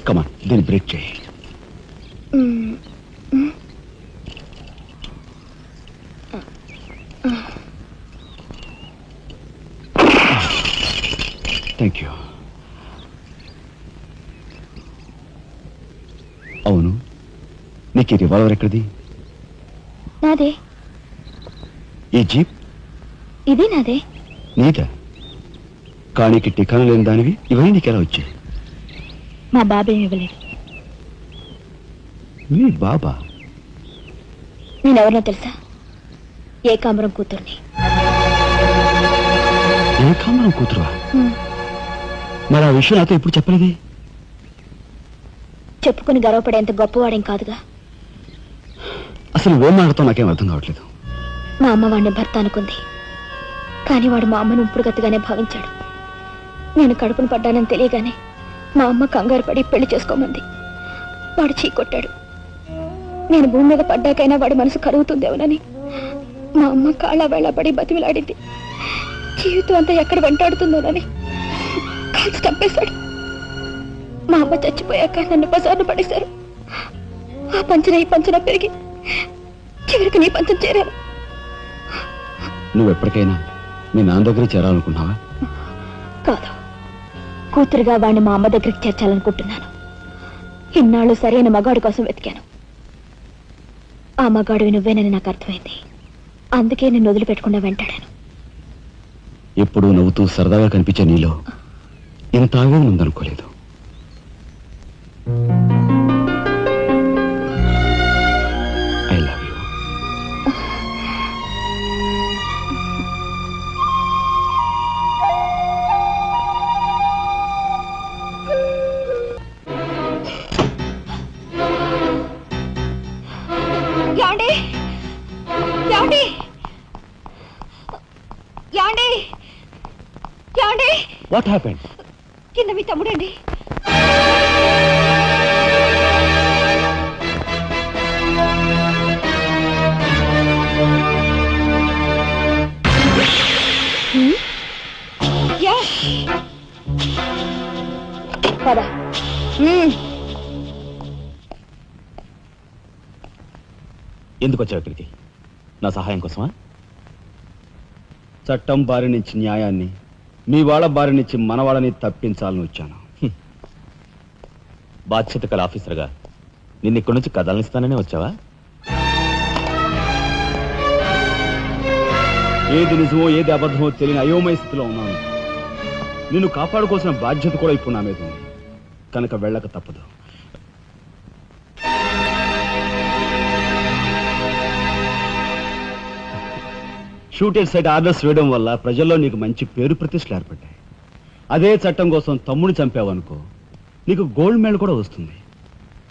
కమా దీన్ని break చేయి. Thank you. అవును, నీకు ఈ revolver ఎక్కడిది? నాదే. ఈ జీప్? ఇది నాదే. నీదా? కానీకి టికాను లేని దానివి ఇవన్నీ నీకెలా వచ్చాయి? మా బాబేం ఇవ్వలేదు. మీ బాబా? నేనెవరినో తెలుసా? ఏకాంబరం కూతుర్ని. ఏకాంబరం కూతురువా? మరి ఆ విషయం నాతో ఎప్పుడు చెప్పలేదే? చెప్పుకుని గర్వపడేంత గొప్పవాడేం కాదుగా. అసలు ఏం మాట్లాడుతావు నాకేం అర్థం కావట్లేదు. మా అమ్మ వాడిని భర్త అనుకుంది, కానీ వాడు మా అమ్మను ఉంపుడుగతిగానే భావించాడు. నేను కడుపును పడ్డానని తెలియగానే మా అమ్మ కంగారు పడి పెళ్లి చేసుకోమంది. వాడు చీకొట్టాడు. నేను భూమి మీద పడ్డాకైనా వాడి మనసు కరుగుతుందేమోనని మా అమ్మ కాళ్ళ వేళ పడి బతిమిలాడింది. జీవితం అంతా ఎక్కడ వెంటాడుతుందోనని కాల్చి చంపేశాడు. మా అమ్మ చచ్చిపోయాక నన్ను బజార్ను పడేశారు. ఆ పంచన ఈ పంచన పెరిగి చివరికి నీ పంచం చేరాను. నువ్వు ఎప్పటికైనా మీ నాన్న దగ్గర చేరాలనుకున్నావా? కాదు, కూతురుగా వాడిని మా అమ్మ దగ్గరికి చేర్చాలనుకుంటున్నాను. ఇన్నాళ్ళు సరైన మగాడు కోసం వెతికాను. ఆ మగాడివి నువ్వేనని నాకు అర్థమైంది. అందుకే నేను వదిలిపెట్టకుండా వెంటాడాను. ఎప్పుడూ నవ్వుతూ సరదాగా కనిపించే నీలో ఇంత ఆవేదన ఉందనుకోలేదు. I love you. What happened? కింద మీ తమ్ముడండి. పద. ఎందుకు వచ్చావు ఇక్కడికి? నా సహాయం కోసమా? చట్టం బారి నుంచి న్యాయాన్ని, మీ వాళ్ళ బారి నుంచి మన వాళ్ళని తప్పించాలని వచ్చాను. బాధ్యత కల ఆఫీసర్గా నిన్ను ఇక్కడి నుంచి కదలనిస్తాననే వచ్చావా? ఏది నిజమో ఏది అబద్ధమో తెలియని అయోమయ స్థితిలో ఉన్నాను. నిన్ను కాపాడుకోవాల్సిన బాధ్యత కూడా ఇప్పుడు నా మీద ఉంది కనుక వెళ్ళక తప్పదు. షూటెడ్ సైడ్ ఆర్డర్స్ వేయడం వల్ల ప్రజల్లో నీకు మంచి పేరు ప్రతిష్టలు ఏర్పడ్డాయి. అదే చట్టం కోసం తమ్ముడు చంపావనుకో, నీకు గోల్డ్ మెడల్ కూడా వస్తుంది.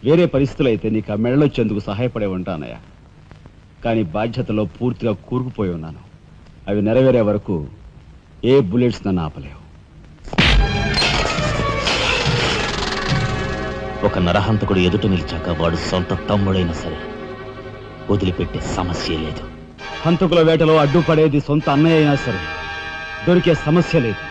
వేరే పరిస్థితులు అయితే నీకు ఆ మెడల్ వచ్చేందుకు సహాయపడే ఉంటానయ్యా. కానీ బాధ్యతలో పూర్తిగా కూరుకుపోయి ఉన్నాను. అవి నెరవేరే వరకు ఏ బుల్లెట్స్ నన్ను ఆపలేవు. ఒక నరహంతకుడు ఎదుట నిలిచాక వాడు సొంత తమ్ముడైనా సరే వదిలిపెట్టే సమస్య లేదు. హంతకుల వేటలో అడ్డుపడేది సొంత అన్నయ్య అయినా సరే దొరికే సమస్య లేదు.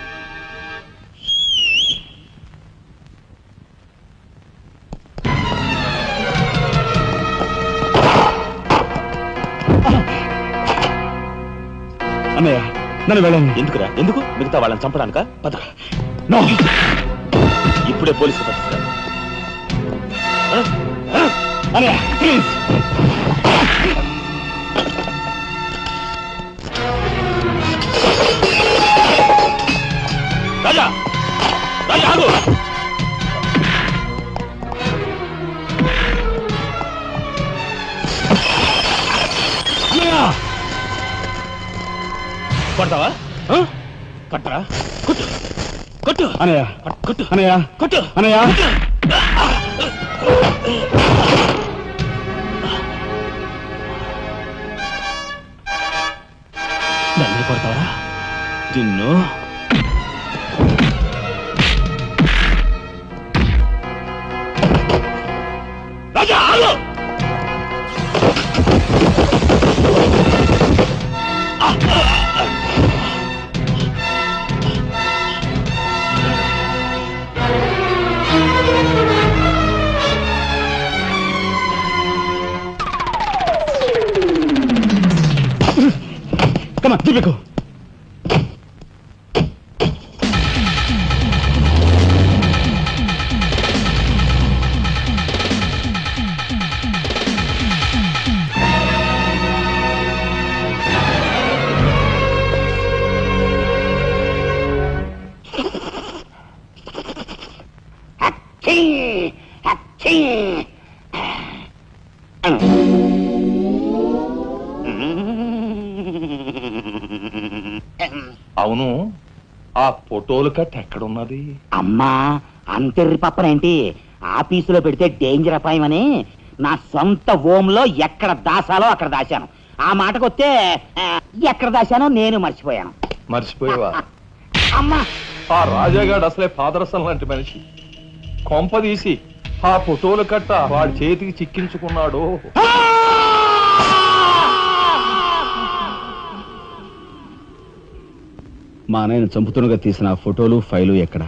అన్నయ్య నన్ను వెళ్ళండి. ఎందుకురా? ఎందుకు? మిగతా వాళ్ళని చంపడానికా? పద. నో, ఇప్పుడే పోలీసులు పట్టిస్తారు. అన్నయ్య ప్లీజ్. రాజా, రాజా ఆగు. కొడతావా? కొట్టరా? కొట్టు, కొట్టు అన్నయ్య, కొట్టు, అన్నయ్య, కొట్టు, అన్నయ్య. నన్ను కొడతావరా? నిన్ను రాజా ఆగు. Come on, Jimiko. అవును, ఆ ఫోటోలు కట్ ఎక్కడున్నది? అమ్మా అంతెర్రి పప్పనేంటి? ఆఫీసులో పెడితే డేంజర్ అపాయమని నా సొంత హోంలో ఎక్కడ దాసాలో అక్కడ దాశాను. ఆ మాటకొస్తే ఎక్కడ దాశానో నేను మర్చిపోయాను. మర్చిపోయావా? అమ్మా ఆ రాజాగాడు అసలే పాదరసం లాంటి మనిషి. కొంపదీసి ఆ ఫోటోలు కట్ట వాడి చేతికి చిక్కించుకున్నాడు. మా అన్నయ్యను చంపుతున్నగా తీసిన ఆ ఫోటోలు ఫైలు ఎక్కడ?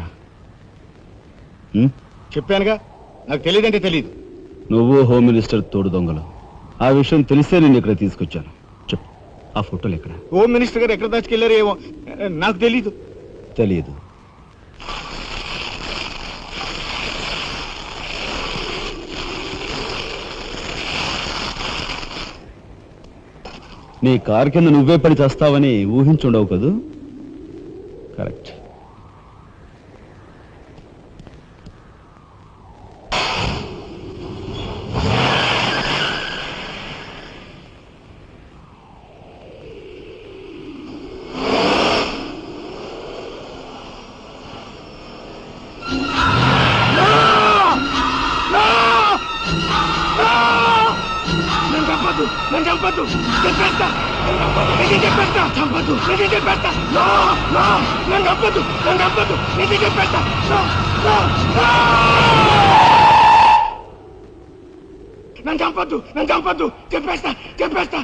చెప్పానుగా, నాకు తెలియదంటే తెలియదు. నువ్వు హోమ్ మినిస్టర్ తోడు దొంగలు. ఆ విషయం తెలిసే నేను ఇక్కడ తీసుకొచ్చాను. చెప్పు, ఆ ఫోటోలు ఎక్కడ? హోమ్ మినిస్టర్ గారు ఎక్కడ దాచుకెళ్లారో ఏమో నాకు తెలీదు. తెలియదు. నీ కారు కింద నువ్వే పడి చేస్తావని ఊహించుండవు కదూ? కరెక్ట్. నన్ను చంపద్దు, చెప్పేస్తా. నిజం చెప్పేస్తా. చంపద్దు, నిజం చెప్పేస్తా. నన్ను చంపద్దు, నన్ను చంపద్దు, నిజం చెప్పేస్తా. నన్ను చంపద్దు, నన్ను చంపద్దు, చెప్పేస్తా, చెప్పేస్తా.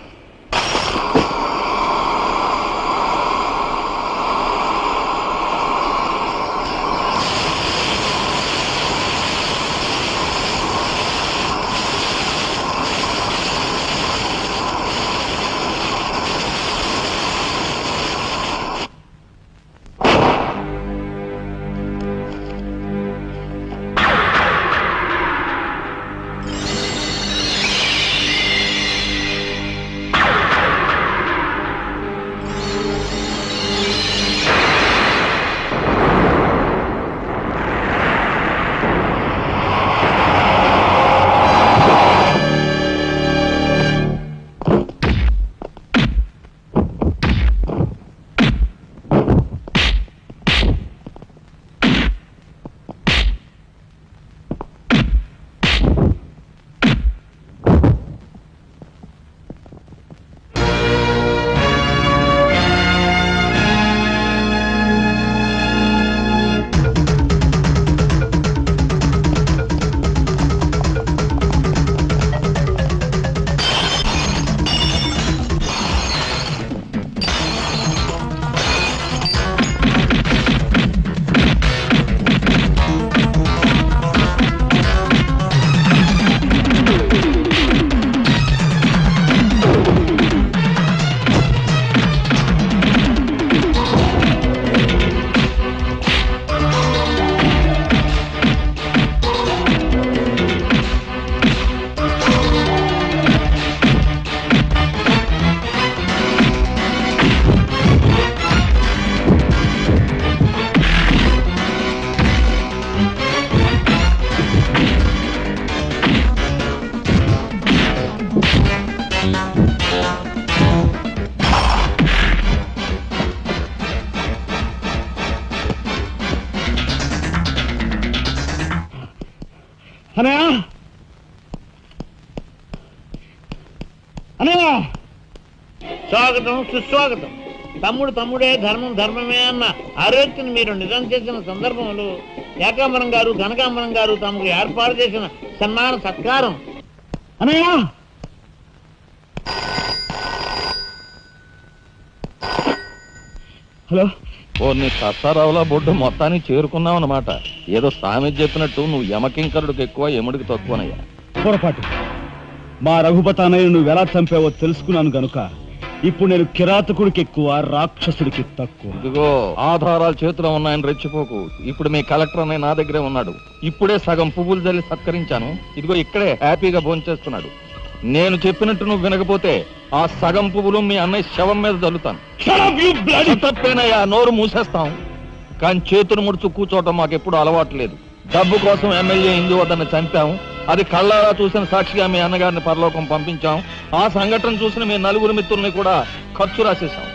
అనయ్య అనయ్య స్వాగతం సుస్వాగతం. తమ్ముడు తమ్ముడే, ధర్మం ధర్మమే అన్న ఆరోగ్యం మీరు నిజం చేసిన సందర్భంలో ఏకాంబరం గారు కనకాంబరం గారు తమకు ఏర్పాటు చేసిన సన్మాన సత్కారం. అనయ్య హలో. నీ సత్తారావులా బొడ్డు మొత్తానికి చేరుకున్నావు అన్నమాట. ఏదో సామెత చెప్పినట్టు నువ్వు యమకింకరుడికి ఎక్కువ యముడికి తక్కువనయ్యా. పొరపాటు. మా రఘుపతి అన్నయ్య నువ్వు ఎలా చంపావో తెలుసుకున్నాను గనుక ఇప్పుడు నేను కిరాతకుడికి ఎక్కువ, రాక్షసుడికి తక్కువ. ఇదిగో ఆధారాలు చేతిలో ఉన్నాయని రెచ్చిపోకు. ఇప్పుడు మీ కలెక్టర్ అనే నా దగ్గరే ఉన్నాడు. ఇప్పుడే సగం పువ్వులు జల్లి సత్కరించాను. ఇదిగో ఇక్కడే హ్యాపీగా భోంచేస్తున్నాడు. నేను చెప్పినట్టు నువ్వు వినకపోతే ఆ సగం పువ్వులు మీ అన్నయ్య శవం మీద జల్లుతాను. తప్పేనయ్యా, నోరు మూసేస్తాం. కానీ చేతులు ముడుచు కూర్చోవటం మాకెప్పుడు అలవాటు లేదు. డబ్బు కోసం ఎమ్మెల్యే ఇందువద్దను చంపాం. అది కళ్ళారా చూసిన సాక్షిగా మీ అన్నగారిని పరలోకం పంపించాం. ఆ సంఘటన చూసిన మీ నలుగురు మిత్రుల్ని కూడా ఖర్చు రాసేశాం.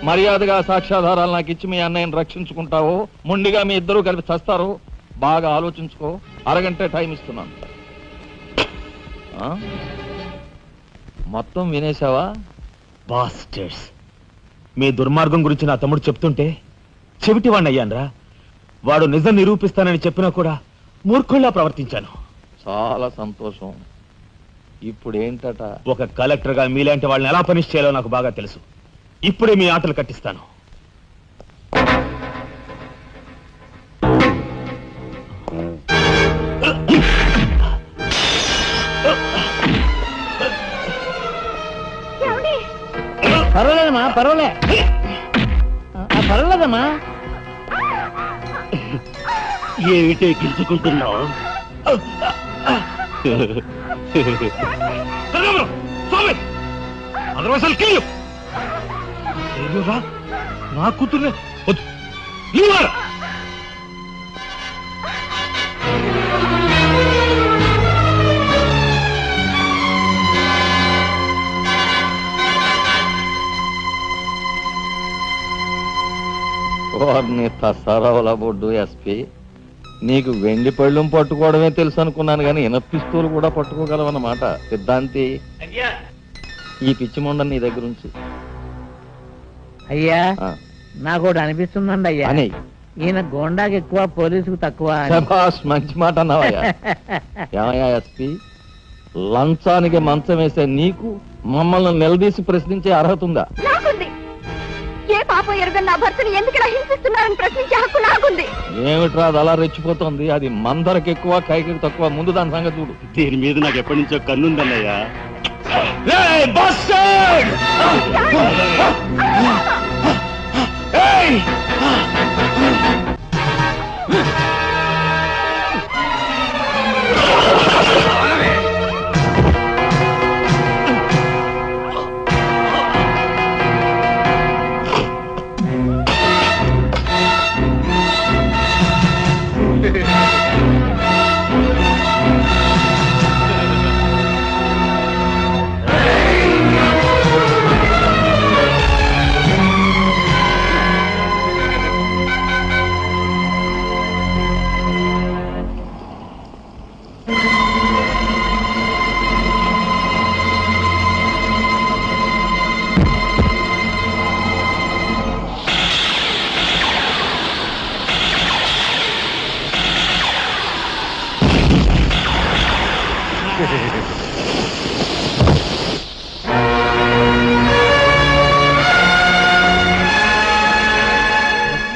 మర్యాదగా సాక్ష్యాధారాలు నాకు ఇచ్చి మీ అన్నయ్యని రక్షించుకుంటావో మొండిగా మీ ఇద్దరూ కలిపి చస్తారో బాగా ఆలోచించుకో. అరగంటే టైం ఇస్తున్నాను. మొత్తం వినేశావా? బాస్టర్స్, మీ దుర్మార్గం గురించి నా తమ్ముడు చెప్తుంటే చెవిటి వాడిని అయ్యాన్రా. వాడు నిజం నిరూపిస్తానని చెప్పినా కూడా మూర్ఖుల్లా ప్రవర్తించాను. చాలా సంతోషం. ఇప్పుడు ఏంటట? ఒక కలెక్టర్గా మీలాంటి వాళ్ళని ఎలా పనిష్ చేయాలో నాకు బాగా తెలుసు. ఇప్పుడే మీ ఆటలు కట్టిస్తాను. పర్వాలేదమ్మా, పర్వాలేదమ్మా. ఏమిటే గిల్చుకుంటున్నావు? నా కూతుర్నే తసారావుల బొడ్డు ఎస్పీ, నీకు వెండి పళ్ళెం పట్టుకోవడమే తెలుసు అనుకున్నాను కానీ పిస్తూలు కూడా పట్టుకోగలవన్నమాట. సిద్ధాంతి, ఈ పిచ్చి మొండ నీ దగ్గర నుంచి. అయ్యా, నాకు ఒకటి అనిపిస్తుందండి అయ్యా. అని ఈయన గోండాకి ఎక్కువ, పోలీసుకు తక్కువ. శభాష్, మంచి మాట అన్నావయ్యా. ఏమయ్యా ఎస్పీ, లంచానికి మంచం వేసే నీకు మమ్మల్ని నిలదీసి ప్రశ్నించే అర్హత ఉందా? ఏ పాపం ఎరుగని నా భర్తని ఎందుకు ఇలా హింసిస్తున్నారని ప్రశ్నించే హక్కు నాకుంది. ఏమిట్రా అది అలా రెచ్చిపోతుంది? అది మందరికి ఎక్కువ, కైకి తక్కువ. ముందు దాని సంగతి చూడు. దీని మీద నాకు ఎప్పటి నుంచో కన్నుందన్నయ్యా.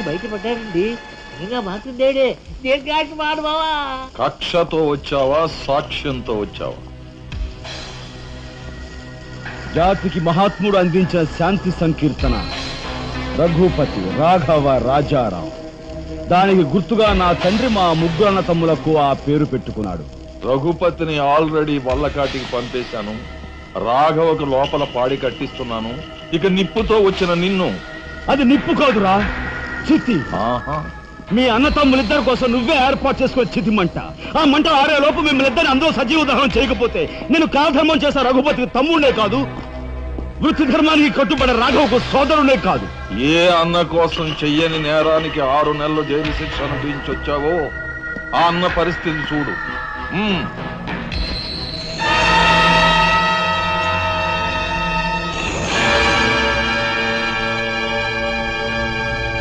బయటపడ్డాడండి. ఇంకా మాకుందేడే. దేనికి మాట బావా? కక్షతో వచ్చావా, సాక్ష్యంతో వచ్చావా? జాతికి మహాత్ముడు అందించిన శాంతి సంకీర్తన రఘుపతి రాఘవ రాజారాం. దానికి గుర్తుగా నా తండ్రి మా ముగ్గురు అన్న తమ్ములకు ఆ పేరు పెట్టుకున్నాడు. రఘుపతిని ఆల్రెడీ వల్లకాటికి పంపేశాను. రాఘవకు లోపల పాడి కట్టిస్తున్నాను. ఇక నిప్పుతో వచ్చిన నిన్ను. అది నిప్పు కాదురా, చితి. ఆహా, మీ అన్న తమ్ములిద్దరి కోసం నువ్వే ఏర్పాటు చేసుకునే చితి మంట. ఆ మంట ఆరే లోపు మిమ్మల్ని ఇద్దరిని అందరూ సజీవ దహనం చేయకపోతే నేను కాలధర్మం చేసే రఘుపతికి తమ్ముడే కాదు, వృత్తి ధర్మానికి కట్టుబడే రాఘవకు సోదరుడే కాదు. ఏ అన్న కోసం చెయ్యని నేరానికి 6 నెలలు జైలు శిక్ష అనుభవించొచ్చావో ఆ అన్న పరిస్థితి చూడు.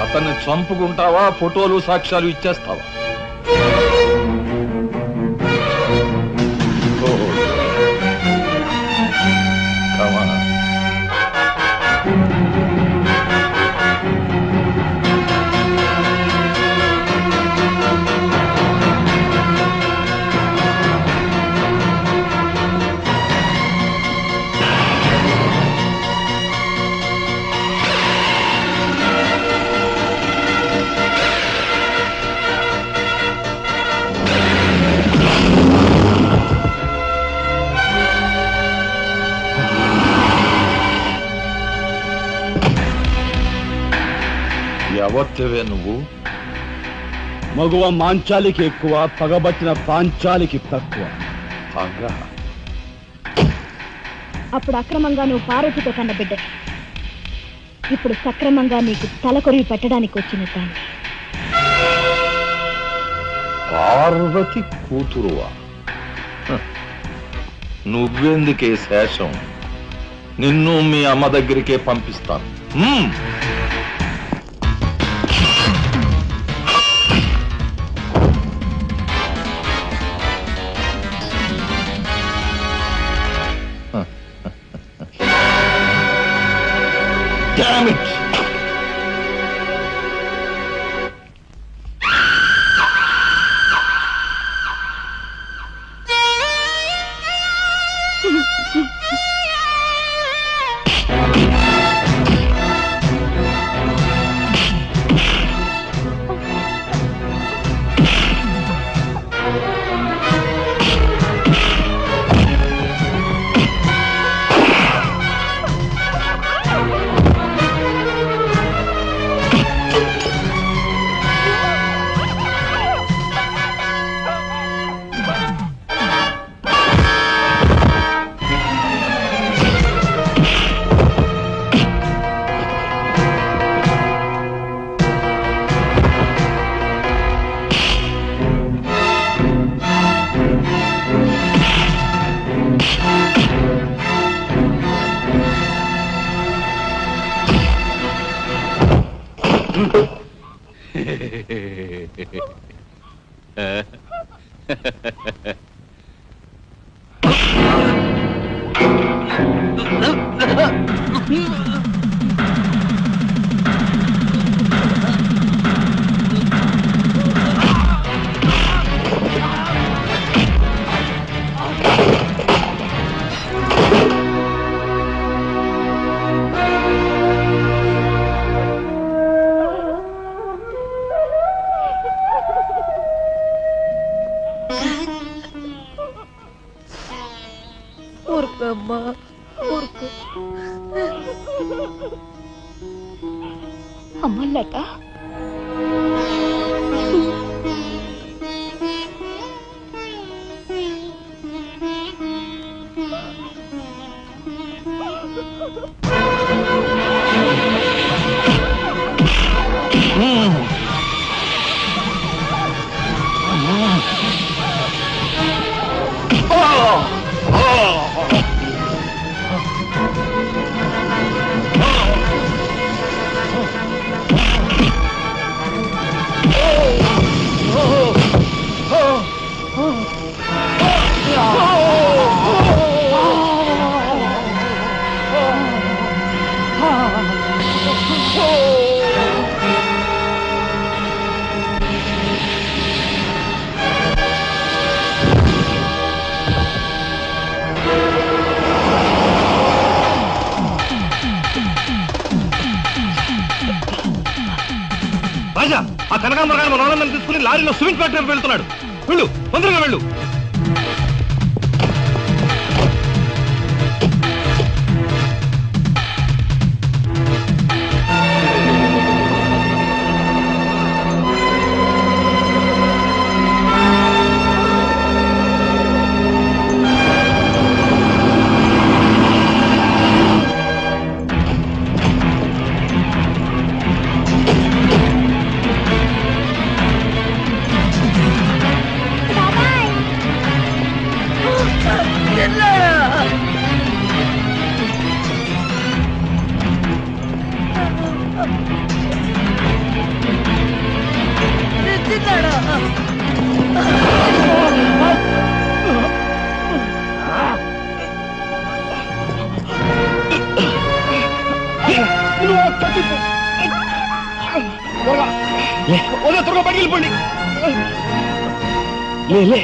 అతన్ని చంపుకుంటావా, ఫోటోలు సాక్ష్యాలు ఇచ్చేస్తావా? Come on. ఎవరివే నువ్వు? మగువ మాంచాలికి ఎక్కువ, పగబట్టిన పాంచాలికి తక్కువ. అప్పుడు అక్రమంగా నువ్వు పార్వతితో కన్న బిడ్డ, ఇప్పుడు సక్రమంగా నీకు తలకొరివి పెట్టడానికి వచ్చిన తాను. పార్వతి కూతురువా? నువ్వెందుకే శేషం? నిన్ను మీ అమ్మ దగ్గరికే పంపిస్తాను. Damn it! ఊరుకోమ్మా, ఊరుకో. అమ్మలత, రాజా, ఆ కనకాంబరగారు మన వాళ్ళని తీసుకుని లారీలో సిమెంట్ ఫ్యాక్టరీ వెళ్తున్నాడు. వెళ్ళు, తొందరగా వెళ్ళు. లే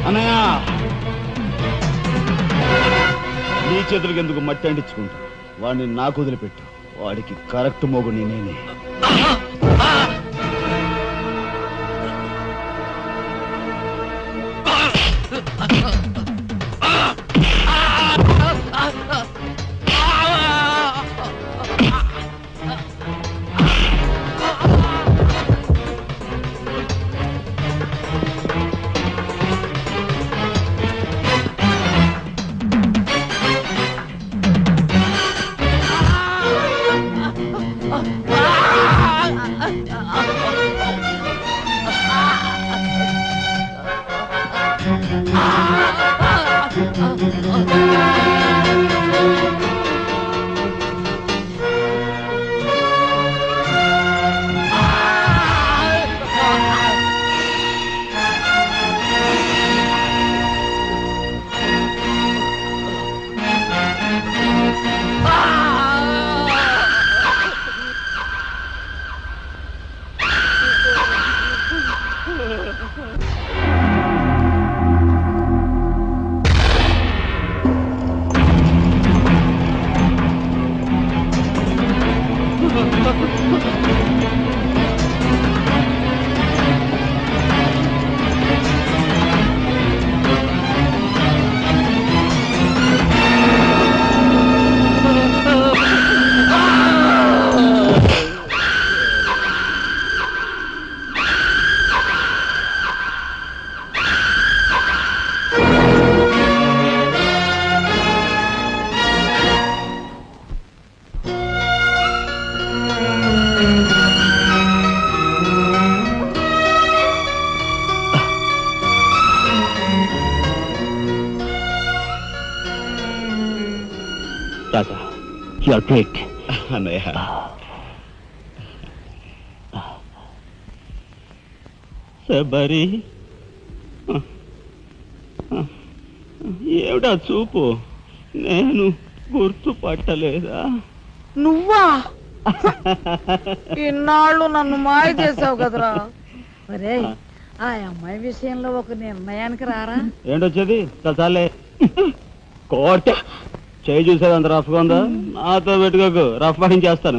అన్నయ్య నీ చేతులకి ఎందుకు మట్టి అంటించుకుంటా వాడిని నాకు వదిలిపెట్టు వాడికి కరెక్ట్ మొగుడిని నేనే రాజా యు ఆర్ గ్రేట్. అన్నయ్య శబరి ఏమిటా చూపు, నేను గుర్తుపట్టలేదా? నువ్వా? ఇన్నాళ్ళు నన్ను మాయ చేసావు కదరా. ఒరే, ఆ అమ్మాయి విషయంలో ఒక నిర్ణయానికి రారా? ఏంటొచ్చేది? చాలే కోటే చేయి చూసేది అంత రఫ్గా ఉందా? నాతో పెట్టుకోకు, రఫ్ చేస్తాను.